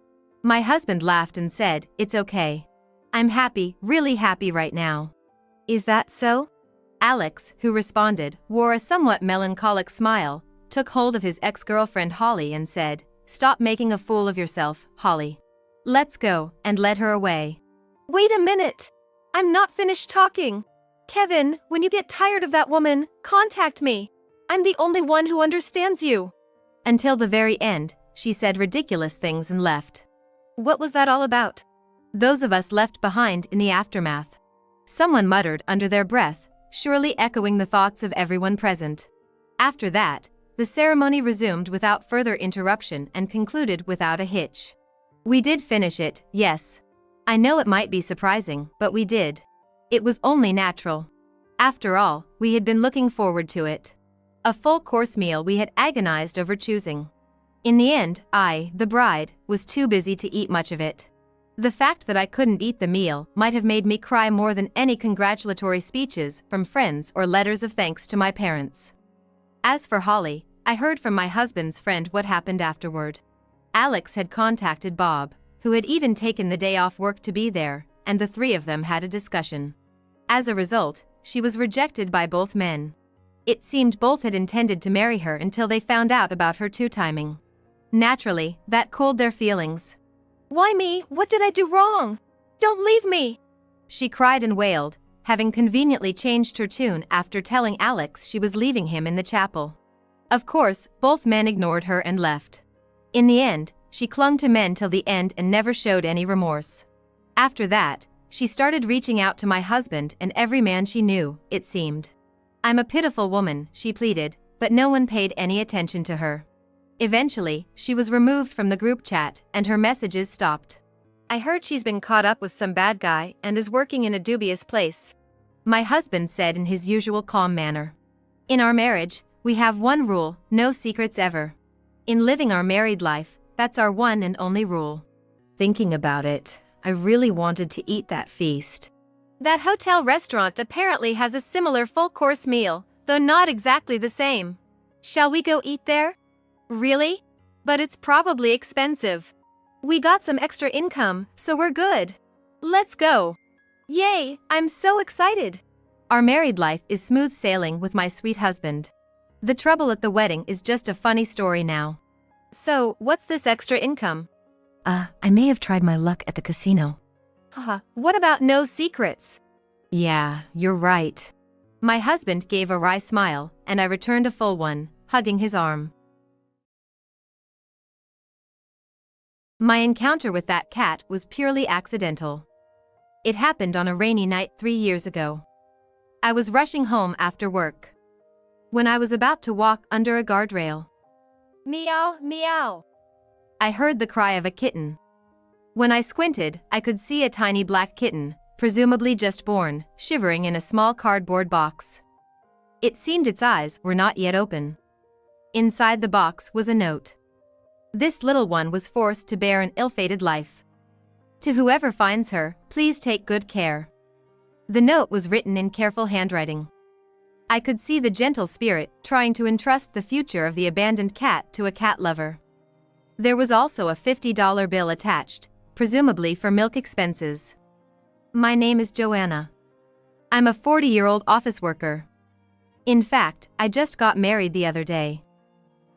My husband laughed and said, "It's okay. I'm happy, really happy right now." Is that so? Alex, who responded, wore a somewhat melancholic smile, took hold of his ex-girlfriend Holly and said, "Stop making a fool of yourself, Holly. Let's go," and led her away. Wait a minute. I'm not finished talking. Kevin, when you get tired of that woman, contact me. I'm the only one who understands you. Until the very end, she said ridiculous things and left. What was that all about? Those of us left behind in the aftermath. Someone muttered under their breath, surely echoing the thoughts of everyone present. After that, the ceremony resumed without further interruption and concluded without a hitch. We did finish it, yes. I know it might be surprising, but we did. It was only natural. After all, we had been looking forward to it. A full-course meal we had agonized over choosing. In the end, I, the bride, was too busy to eat much of it. The fact that I couldn't eat the meal might have made me cry more than any congratulatory speeches from friends or letters of thanks to my parents. As for Holly, I heard from my husband's friend what happened afterward. Alex had contacted Bob, who had even taken the day off work to be there, and the three of them had a discussion. As a result, she was rejected by both men. It seemed both had intended to marry her until they found out about her two-timing. Naturally, that cooled their feelings. Why me? What did I do wrong? Don't leave me! She cried and wailed, having conveniently changed her tune after telling Alex she was leaving him in the chapel. Of course, both men ignored her and left. In the end, she clung to men till the end and never showed any remorse. After that, she started reaching out to my husband and every man she knew, it seemed. "I'm a pitiful woman," she pleaded, but no one paid any attention to her. Eventually, she was removed from the group chat and her messages stopped. I heard she's been caught up with some bad guy and is working in a dubious place. My husband said in his usual calm manner. In our marriage, we have one rule, no secrets ever. In living our married life, that's our one and only rule. Thinking about it, I really wanted to eat that feast. That hotel restaurant apparently has a similar full-course meal, though not exactly the same. Shall we go eat there? Really? But it's probably expensive. We got some extra income, so we're good. Let's go. Yay, I'm so excited. Our married life is smooth sailing with my sweet husband. The trouble at the wedding is just a funny story now. So, what's this extra income? I may have tried my luck at the casino. What about no secrets? Yeah, you're right. My husband gave a wry smile, and I returned a full one, hugging his arm. My encounter with that cat was purely accidental. It happened on a rainy night 3 years ago. I was rushing home after work. When I was about to walk under a guardrail, Meow, meow. I heard the cry of a kitten. When I squinted, I could see a tiny black kitten, presumably just born, shivering in a small cardboard box. It seemed its eyes were not yet open. Inside the box was a note. This little one was forced to bear an ill-fated life. To whoever finds her, please take good care. The note was written in careful handwriting. I could see the gentle spirit trying to entrust the future of the abandoned cat to a cat lover. There was also a $50 bill attached, presumably for milk expenses. My name is Joanna. I'm a 40-year-old office worker. In fact, I just got married the other day.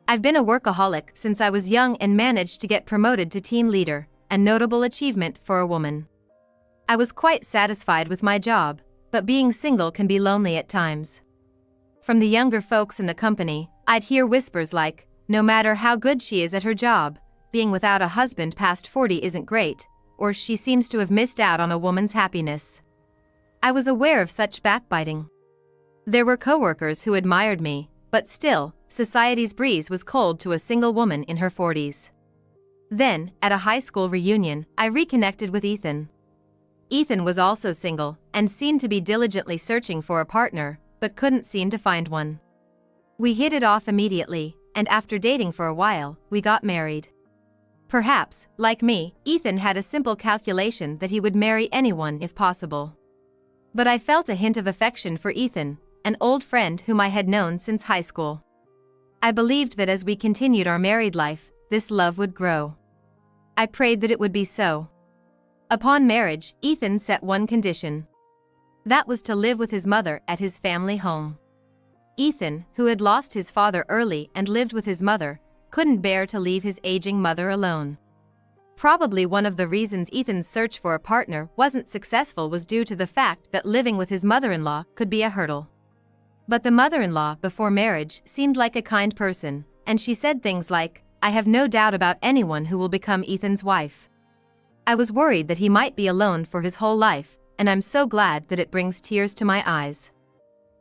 I've been a workaholic since I was young and managed to get promoted to team leader, a notable achievement for a woman. I was quite satisfied with my job, but being single can be lonely at times. From the younger folks in the company, I'd hear whispers like, no matter how good she is at her job, being without a husband past 40 isn't great, or she seems to have missed out on a woman's happiness. I was aware of such backbiting. There were coworkers who admired me, but still, society's breeze was cold to a single woman in her 40s. Then, at a high school reunion, I reconnected with Ethan. Ethan was also single, and seemed to be diligently searching for a partner, but couldn't seem to find one. We hit it off immediately, and after dating for a while, we got married. Perhaps, like me, Ethan had a simple calculation that he would marry anyone if possible. But I felt a hint of affection for Ethan, an old friend whom I had known since high school. I believed that as we continued our married life, this love would grow. I prayed that it would be so. Upon marriage, Ethan set one condition. That was to live with his mother at his family home. Ethan, who had lost his father early and lived with his mother, couldn't bear to leave his aging mother alone. Probably one of the reasons Ethan's search for a partner wasn't successful was due to the fact that living with his mother-in-law could be a hurdle. But the mother-in-law before marriage seemed like a kind person, and she said things like, I have no doubt about anyone who will become Ethan's wife. I was worried that he might be alone for his whole life, and I'm so glad that it brings tears to my eyes.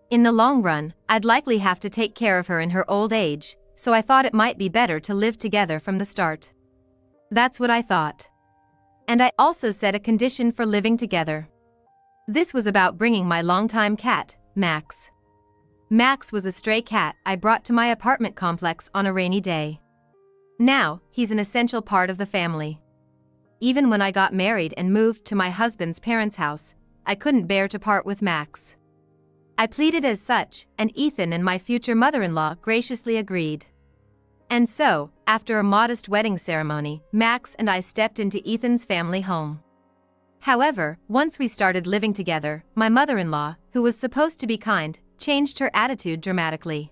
In the long run, I'd likely have to take care of her in her old age, so I thought it might be better to live together from the start. That's what I thought. And I also set a condition for living together. This was about bringing my longtime cat, Max. Max was a stray cat I brought to my apartment complex on a rainy day. Now, he's an essential part of the family. Even when I got married and moved to my husband's parents' house, I couldn't bear to part with Max. I pleaded as such, and Ethan and my future mother-in-law graciously agreed. And so, after a modest wedding ceremony, Max and I stepped into Ethan's family home. However, once we started living together, my mother-in-law, who was supposed to be kind, changed her attitude dramatically.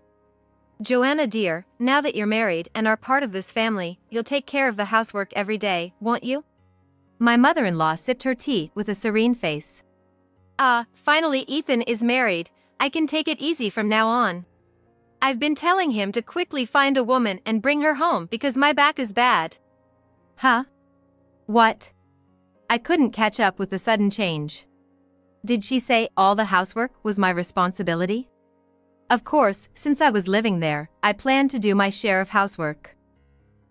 Joanna dear, now that you're married and are part of this family, you'll take care of the housework every day, won't you? My mother-in-law sipped her tea with a serene face. Finally Ethan is married, I can take it easy from now on. I've been telling him to quickly find a woman and bring her home because my back is bad. Huh? What? I couldn't catch up with the sudden change. Did she say all the housework was my responsibility? Of course, since I was living there, I planned to do my share of housework.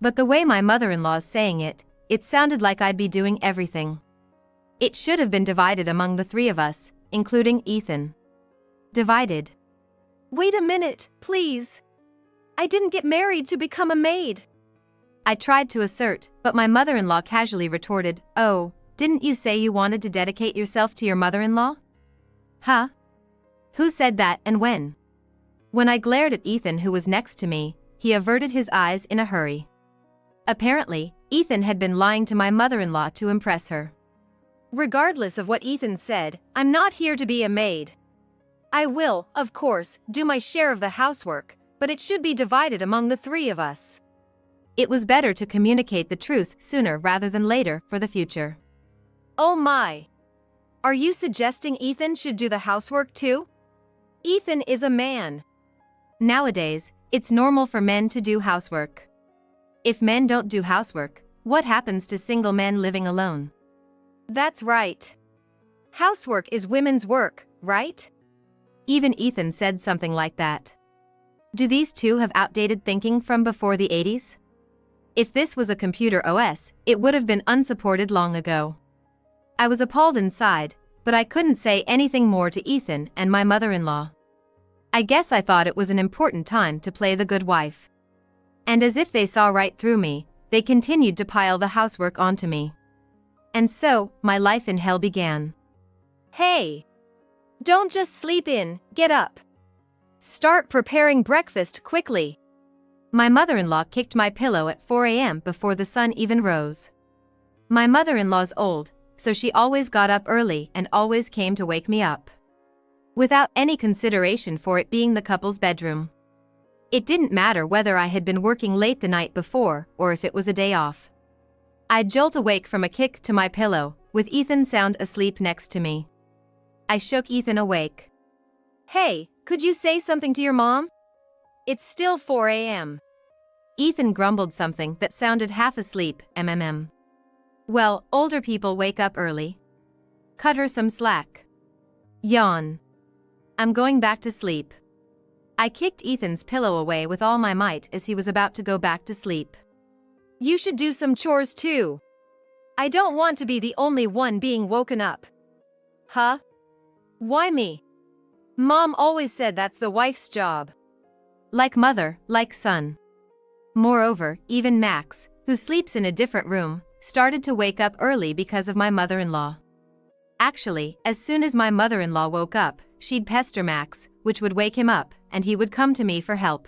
But the way my mother-in-law's saying it, it sounded like I'd be doing everything. It should have been divided among the three of us, including Ethan. Divided. Wait a minute, please. I didn't get married to become a maid. I tried to assert, but my mother-in-law casually retorted, oh, didn't you say you wanted to dedicate yourself to your mother-in-law? Huh? Who said that and when? When I glared at Ethan, who was next to me, he averted his eyes in a hurry. Apparently, Ethan had been lying to my mother-in-law to impress her. Regardless of what Ethan said, I'm not here to be a maid. I will, of course, do my share of the housework, but it should be divided among the three of us. It was better to communicate the truth sooner rather than later for the future. Oh my! Are you suggesting Ethan should do the housework too? Ethan is a man. Nowadays, it's normal for men to do housework. If men don't do housework, What happens to single men living alone? That's right. Housework is women's work, right? Even Ethan said something like that. Do these two have outdated thinking from before the 80s? If this was a computer OS, it would have been unsupported long ago. I was appalled inside, but I couldn't say anything more to Ethan and my mother-in-law. I guess I thought it was an important time to play the good wife. And as if they saw right through me, they continued to pile the housework onto me. And so, my life in hell began. Hey! Don't just sleep in, get up. Start preparing breakfast quickly. My mother-in-law kicked my pillow at 4 a.m. before the sun even rose. My mother-in-law's old, so she always got up early and always came to wake me up. Without any consideration for it being the couple's bedroom. It didn't matter whether I had been working late the night before or if it was a day off. I'd jolt awake from a kick to my pillow, with Ethan sound asleep next to me. I shook Ethan awake. Hey, could you say something to your mom? It's still 4 a.m. Ethan grumbled something that sounded half asleep, mmm. Well, older people wake up early. Cut her some slack. Yawn. I'm going back to sleep. I kicked Ethan's pillow away with all my might as he was about to go back to sleep. You should do some chores too. I don't want to be the only one being woken up. Huh? Why me? Mom always said that's the wife's job. Like mother, like son. Moreover, even Max, who sleeps in a different room, started to wake up early because of my mother-in-law. Actually, as soon as my mother-in-law woke up, she'd pester Max, which would wake him up, and he would come to me for help.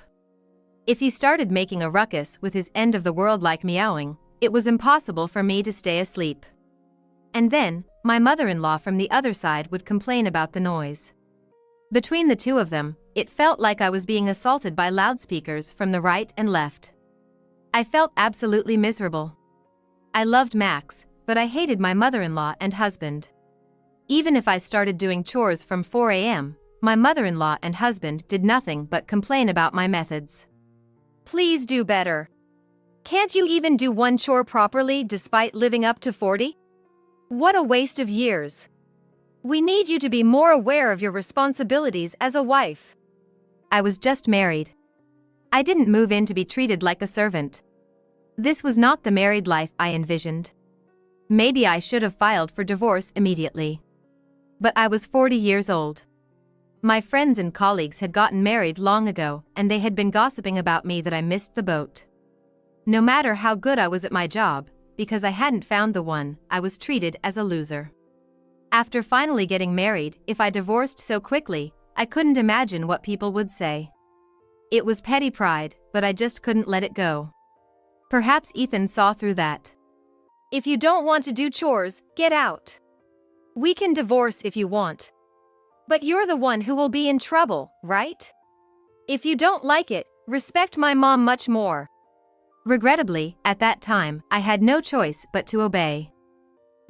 If he started making a ruckus with his end-of-the-world-like meowing, it was impossible for me to stay asleep. And then, my mother-in-law from the other side would complain about the noise. Between the two of them, it felt like I was being assaulted by loudspeakers from the right and left. I felt absolutely miserable. I loved Max, but I hated my mother-in-law and husband. Even if I started doing chores from 4 a.m., my mother-in-law and husband did nothing but complain about my methods. Please do better. Can't you even do one chore properly despite living up to 40? What a waste of years. We need you to be more aware of your responsibilities as a wife. I was just married. I didn't move in to be treated like a servant. This was not the married life I envisioned. Maybe I should have filed for divorce immediately. But I was 40 years old. My friends and colleagues had gotten married long ago, and they had been gossiping about me that I missed the boat. No matter how good I was at my job, because I hadn't found the one, I was treated as a loser. After finally getting married, if I divorced so quickly, I couldn't imagine what people would say. It was petty pride, but I just couldn't let it go. Perhaps Ethan saw through that. If you don't want to do chores, get out. We can divorce if you want. But you're the one who will be in trouble, right? If you don't like it, respect my mom much more. Regrettably, at that time, I had no choice but to obey.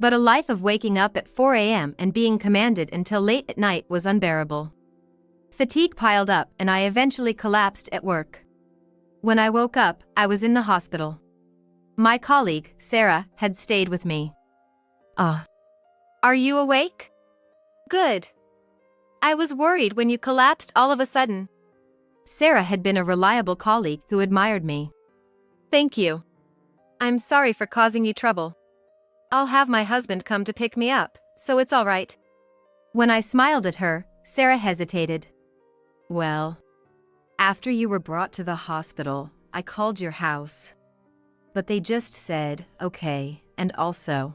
But a life of waking up at 4 a.m. and being commanded until late at night was unbearable. Fatigue piled up and I eventually collapsed at work. When I woke up, I was in the hospital. My colleague, Sarah, had stayed with me. Are you awake? Good. I was worried when you collapsed all of a sudden. Sarah had been a reliable colleague who admired me. Thank you. I'm sorry for causing you trouble. I'll have my husband come to pick me up, so it's all right. When I smiled at her, Sarah hesitated. Well, after you were brought to the hospital, I called your house. But they just said, okay, and also.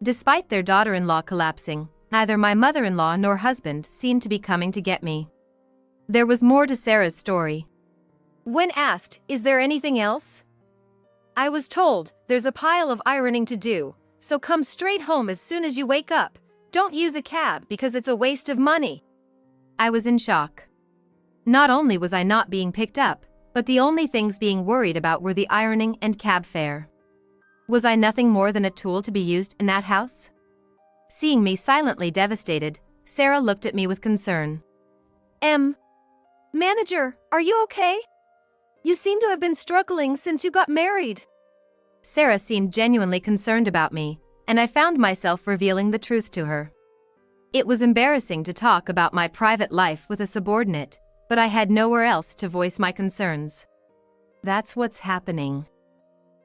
Despite their daughter-in-law collapsing, neither my mother-in-law nor husband seemed to be coming to get me. There was more to Sarah's story. When asked, is there anything else? I was told, there's a pile of ironing to do, so come straight home as soon as you wake up. Don't use a cab because it's a waste of money. I was in shock. Not only was I not being picked up, but the only things being worried about were the ironing and cab fare. Was I nothing more than a tool to be used in that house? Seeing me silently devastated, Sarah looked at me with concern. Manager, are you okay? You seem to have been struggling since you got married. Sarah seemed genuinely concerned about me, and I found myself revealing the truth to her. It was embarrassing to talk about my private life with a subordinate, but I had nowhere else to voice my concerns. That's what's happening.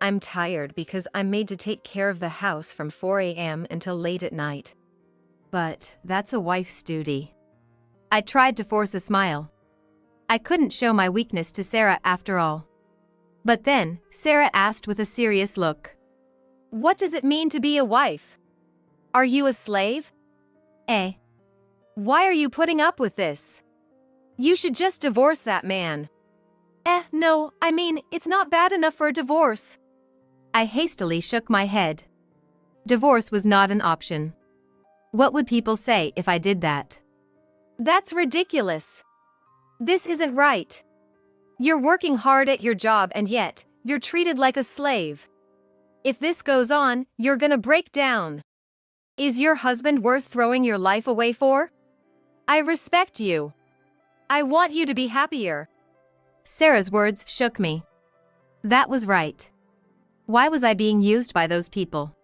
I'm tired because I'm made to take care of the house from 4 a.m. until late at night. But that's a wife's duty. I tried to force a smile. I couldn't show my weakness to Sarah after all. But then, Sarah asked with a serious look. What does it mean to be a wife? Are you a slave? Why are you putting up with this? You should just divorce that man. No, I mean, it's not bad enough for a divorce. I hastily shook my head. Divorce was not an option. What would people say if I did that? That's ridiculous. This isn't right. You're working hard at your job and yet, you're treated like a slave. If this goes on, you're gonna break down. Is your husband worth throwing your life away for? I respect you. I want you to be happier. Sarah's words shook me. That was right. Why was I being used by those people?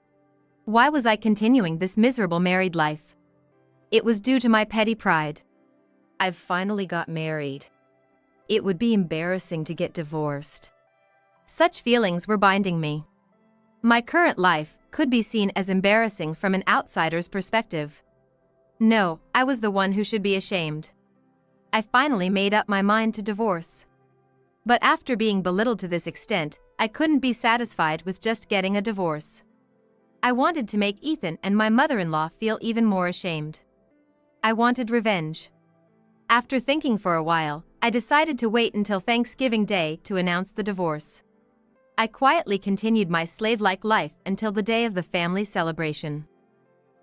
Why was I continuing this miserable married life? It was due to my petty pride. I've finally got married. It would be embarrassing to get divorced. Such feelings were binding me. My current life could be seen as embarrassing from an outsider's perspective. No, I was the one who should be ashamed. I finally made up my mind to divorce. But after being belittled to this extent, I couldn't be satisfied with just getting a divorce. I wanted to make Ethan and my mother-in-law feel even more ashamed. I wanted revenge. After thinking for a while, I decided to wait until Thanksgiving Day to announce the divorce. I quietly continued my slave-like life until the day of the family celebration.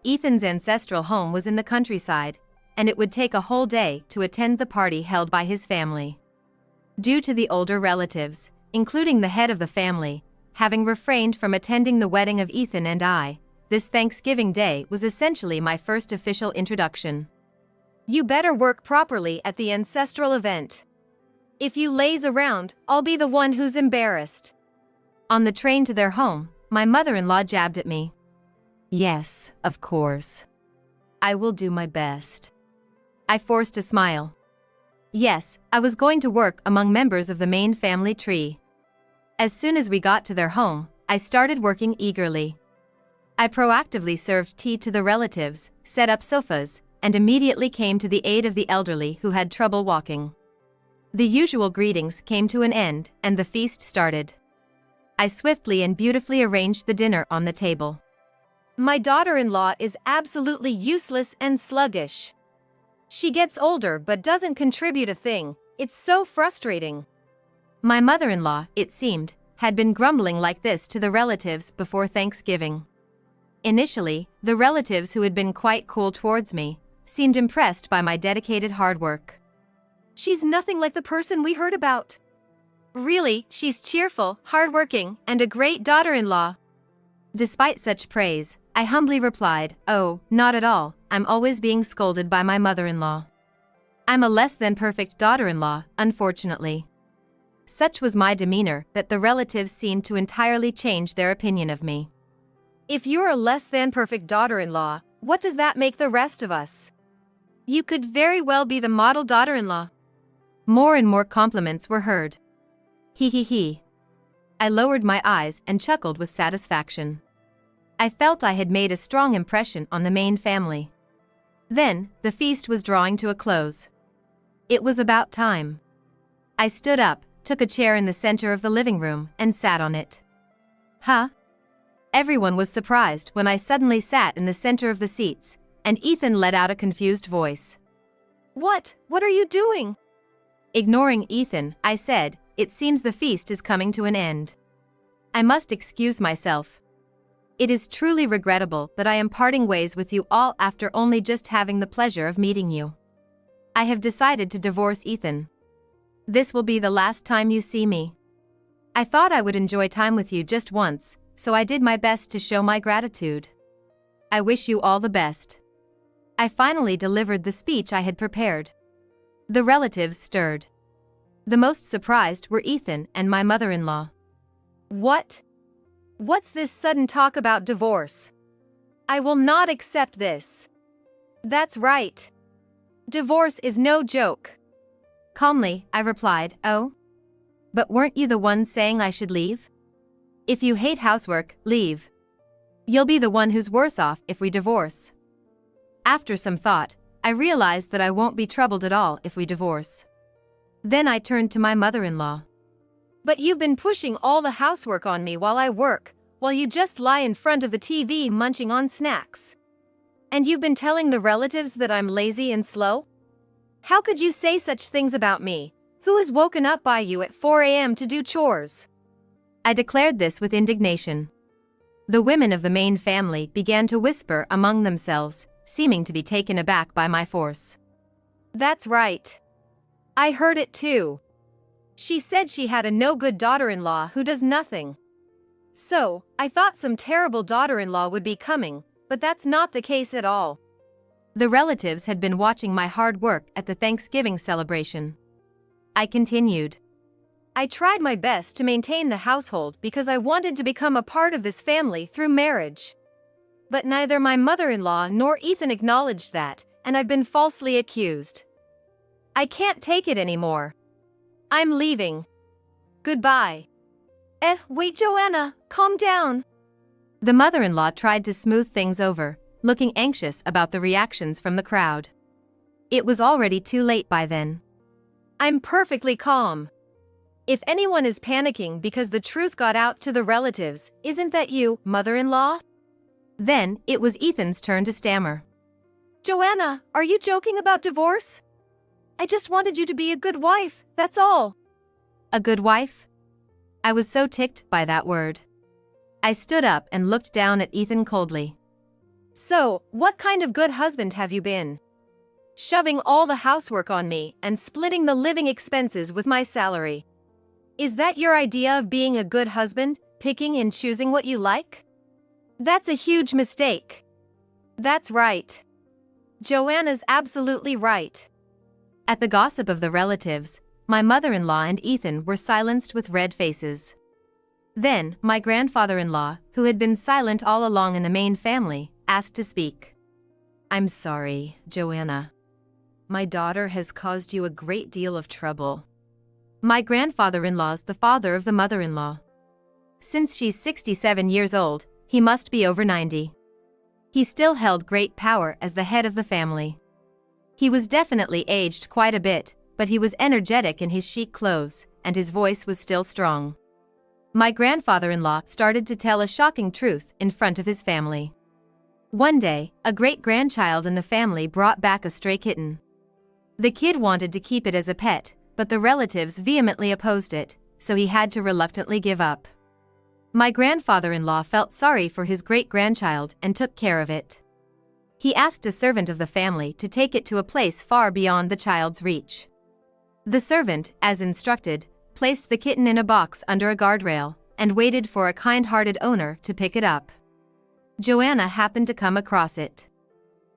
Ethan's ancestral home was in the countryside, and it would take a whole day to attend the party held by his family. Due to the older relatives, including the head of the family, having refrained from attending the wedding of Ethan and I, this Thanksgiving Day was essentially my first official introduction. You better work properly at the ancestral event. If you laze around, I'll be the one who's embarrassed. On the train to their home, my mother-in-law jabbed at me. Yes, of course. I will do my best. I forced a smile. Yes, I was going to work among members of the main family tree. As soon as we got to their home, I started working eagerly. I proactively served tea to the relatives, set up sofas, and immediately came to the aid of the elderly who had trouble walking. The usual greetings came to an end, and the feast started. I swiftly and beautifully arranged the dinner on the table. My daughter-in-law is absolutely useless and sluggish. She gets older but doesn't contribute a thing. It's so frustrating. My mother-in-law, it seemed, had been grumbling like this to the relatives before Thanksgiving. Initially, the relatives who had been quite cool towards me seemed impressed by my dedicated hard work. She's nothing like the person we heard about. Really, she's cheerful, hardworking, and a great daughter-in-law. Despite such praise, I humbly replied, "Oh, not at all, I'm always being scolded by my mother-in-law. I'm a less than perfect daughter-in-law, unfortunately." Such was my demeanor that the relatives seemed to entirely change their opinion of me. If you're a less than perfect daughter-in-law, what does that make the rest of us? You could very well be the model daughter-in-law. More and more compliments were heard. He. I lowered my eyes and chuckled with satisfaction. I felt I had made a strong impression on the main family. Then, the feast was drawing to a close. It was about time. I stood up, took a chair in the center of the living room, and sat on it. Huh? Everyone was surprised when I suddenly sat in the center of the seats, and Ethan let out a confused voice. What are you doing? Ignoring Ethan, I said, "It seems the feast is coming to an end. I must excuse myself. It is truly regrettable that I am parting ways with you all after only just having the pleasure of meeting you. I have decided to divorce Ethan. This will be the last time you see me. I thought I would enjoy time with you just once, so I did my best to show my gratitude. I wish you all the best." I finally delivered the speech I had prepared. The relatives stirred. The most surprised were Ethan and my mother-in-law. What What's this sudden talk about divorce? I will not accept this. That's right. Divorce is no joke. Calmly, I replied, "Oh? But weren't you the one saying I should leave? If you hate housework, leave. You'll be the one who's worse off if we divorce." After some thought, I realized that I won't be troubled at all if we divorce. Then I turned to my mother-in-law. But you've been pushing all the housework on me while I work, while you just lie in front of the TV munching on snacks. And you've been telling the relatives that I'm lazy and slow? How could you say such things about me, who is woken up by you at 4 a.m. to do chores? I declared this with indignation. The women of the main family began to whisper among themselves, seeming to be taken aback by my force. That's right. I heard it too. She said she had a no-good daughter-in-law who does nothing. So, I thought some terrible daughter-in-law would be coming, but that's not the case at all. The relatives had been watching my hard work at the Thanksgiving celebration. I continued. I tried my best to maintain the household because I wanted to become a part of this family through marriage. But neither my mother-in-law nor Ethan acknowledged that, and I've been falsely accused. I can't take it anymore. I'm leaving. Goodbye. Wait, Joanna, calm down. The mother-in-law tried to smooth things over, looking anxious about the reactions from the crowd. It was already too late by then. I'm perfectly calm. If anyone is panicking because the truth got out to the relatives, isn't that you, mother-in-law? Then, it was Ethan's turn to stammer. Joanna, are you joking about divorce? I just wanted you to be a good wife, that's all. A good wife? I was so ticked by that word. I stood up and looked down at Ethan coldly. So, what kind of good husband have you been? Shoving all the housework on me and splitting the living expenses with my salary. Is that your idea of being a good husband, picking and choosing what you like? That's a huge mistake. That's right. Joanna's absolutely right. At the gossip of the relatives, my mother-in-law and Ethan were silenced with red faces. Then, my grandfather-in-law, who had been silent all along in the main family, asked to speak. "I'm sorry, Joanna. My daughter has caused you a great deal of trouble." My grandfather-in-law's the father of the mother-in-law. Since she's 67 years old, he must be over 90. He still held great power as the head of the family. He was definitely aged quite a bit, but he was energetic in his chic clothes, and his voice was still strong. My grandfather-in-law started to tell a shocking truth in front of his family. One day, a great-grandchild in the family brought back a stray kitten. The kid wanted to keep it as a pet, but the relatives vehemently opposed it, so he had to reluctantly give up. My grandfather-in-law felt sorry for his great-grandchild and took care of it. He asked a servant of the family to take it to a place far beyond the child's reach. The servant, as instructed, placed the kitten in a box under a guardrail, and waited for a kind-hearted owner to pick it up. Joanna happened to come across it.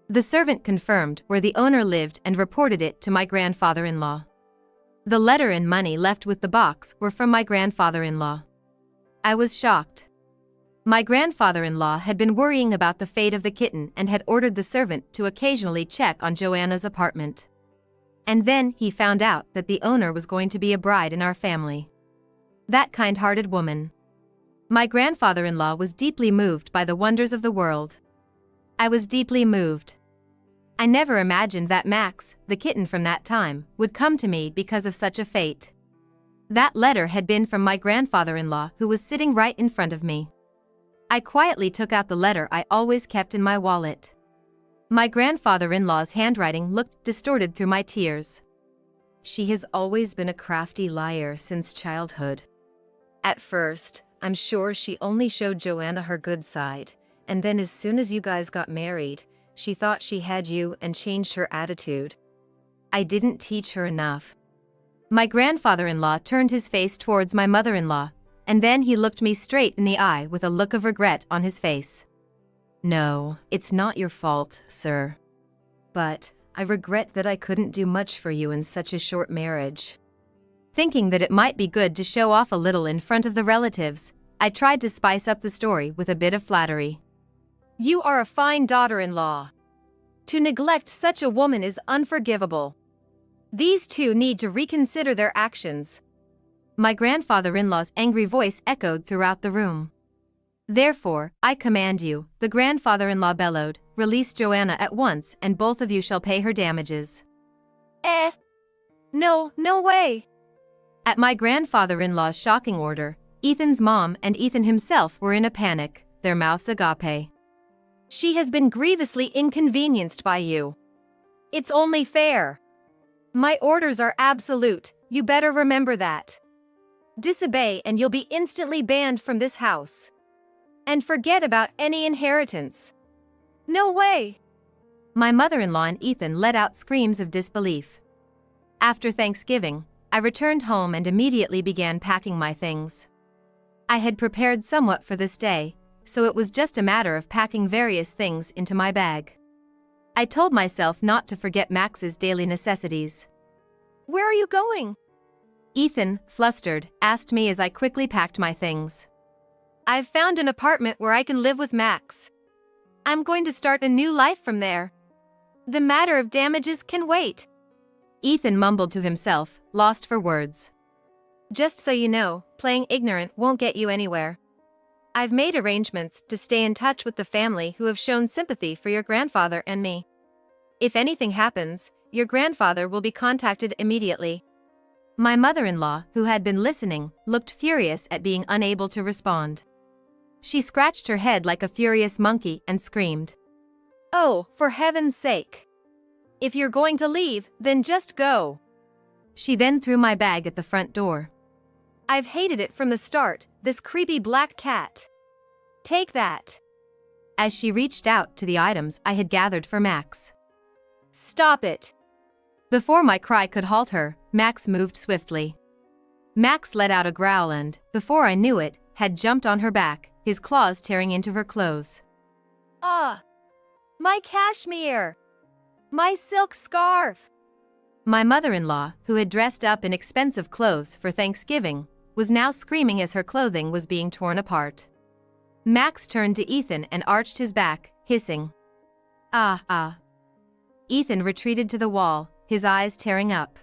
The servant confirmed where the owner lived and reported it to my grandfather-in-law. The letter and money left with the box were from my grandfather-in-law. I was shocked. My grandfather-in-law had been worrying about the fate of the kitten and had ordered the servant to occasionally check on Joanna's apartment. And then he found out that the owner was going to be a bride in our family. That kind-hearted woman. My grandfather-in-law was deeply moved by the wonders of the world. I was deeply moved. I never imagined that Max, the kitten from that time, would come to me because of such a fate. That letter had been from my grandfather-in-law who was sitting right in front of me. I quietly took out the letter I always kept in my wallet. My grandfather-in-law's handwriting looked distorted through my tears. "She has always been a crafty liar since childhood. At first, I'm sure she only showed Joanna her good side, and then as soon as you guys got married, she thought she had you and changed her attitude. I didn't teach her enough." My grandfather-in-law turned his face towards my mother-in-law, and then he looked me straight in the eye with a look of regret on his face. "No, it's not your fault, sir. But I regret that I couldn't do much for you in such a short marriage." Thinking that it might be good to show off a little in front of the relatives, I tried to spice up the story with a bit of flattery. You are a fine daughter-in-law. To neglect such a woman is unforgivable. These two need to reconsider their actions. My grandfather-in-law's angry voice echoed throughout the room. Therefore, I command you, the grandfather-in-law bellowed, release Joanna at once and both of you shall pay her damages. No, no way. At my grandfather-in-law's shocking order, Ethan's mom and Ethan himself were in a panic, their mouths agape. She has been grievously inconvenienced by you. It's only fair. My orders are absolute, you better remember that. Disobey and you'll be instantly banned from this house. And forget about any inheritance. No way! My mother-in-law and Ethan let out screams of disbelief. After Thanksgiving, I returned home and immediately began packing my things. I had prepared somewhat for this day, so it was just a matter of packing various things into my bag. I told myself not to forget Max's daily necessities. Where are you going? Ethan, flustered, asked me as I quickly packed my things. I've found an apartment where I can live with Max. I'm going to start a new life from there. The matter of damages can wait. Ethan mumbled to himself, lost for words. Just so you know, playing ignorant won't get you anywhere. I've made arrangements to stay in touch with the family who have shown sympathy for your grandfather and me. If anything happens, your grandfather will be contacted immediately. My mother-in-law, who had been listening, looked furious at being unable to respond. She scratched her head like a furious monkey and screamed. Oh, for heaven's sake. If you're going to leave, then just go. She then threw my bag at the front door. I've hated it from the start, this creepy black cat. Take that. As she reached out to the items I had gathered for Max. Stop it. Before my cry could halt her, Max moved swiftly. Max let out a growl and, before I knew it, had jumped on her back, his claws tearing into her clothes. Ah! My cashmere! My silk scarf! My mother-in-law, who had dressed up in expensive clothes for Thanksgiving, was now screaming as her clothing was being torn apart. Max turned to Ethan and arched his back, hissing. Ah. Ethan retreated to the wall, his eyes tearing up.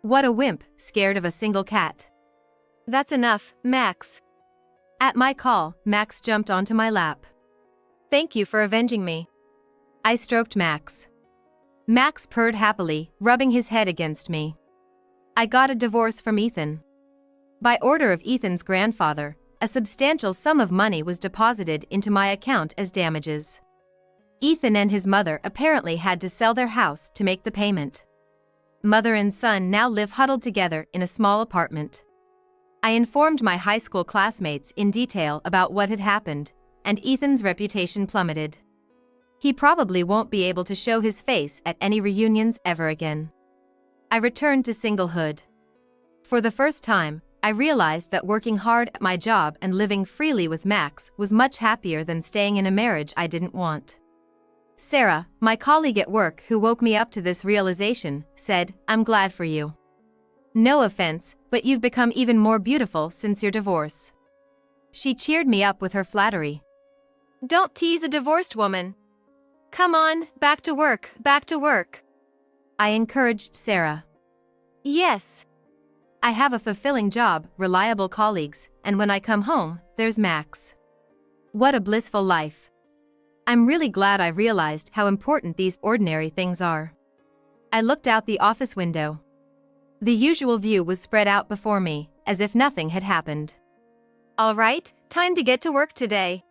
What a wimp, scared of a single cat. That's enough, Max. At my call, Max jumped onto my lap. Thank you for avenging me. I stroked Max. Max purred happily, rubbing his head against me. I got a divorce from Ethan. By order of Ethan's grandfather, a substantial sum of money was deposited into my account as damages. Ethan and his mother apparently had to sell their house to make the payment. Mother and son now live huddled together in a small apartment. I informed my high school classmates in detail about what had happened, and Ethan's reputation plummeted. He probably won't be able to show his face at any reunions ever again. I returned to singlehood. For the first time, I realized that working hard at my job and living freely with Max was much happier than staying in a marriage I didn't want. Sarah, my colleague at work who woke me up to this realization, said, "I'm glad for you. No offense, but you've become even more beautiful since your divorce." She cheered me up with her flattery. Don't tease a divorced woman. Come on, back to work, back to work. I encouraged Sarah. Yes. I have a fulfilling job, reliable colleagues, and when I come home, there's Max. What a blissful life. I'm really glad I realized how important these ordinary things are. I looked out the office window. The usual view was spread out before me, as if nothing had happened. All right, time to get to work today.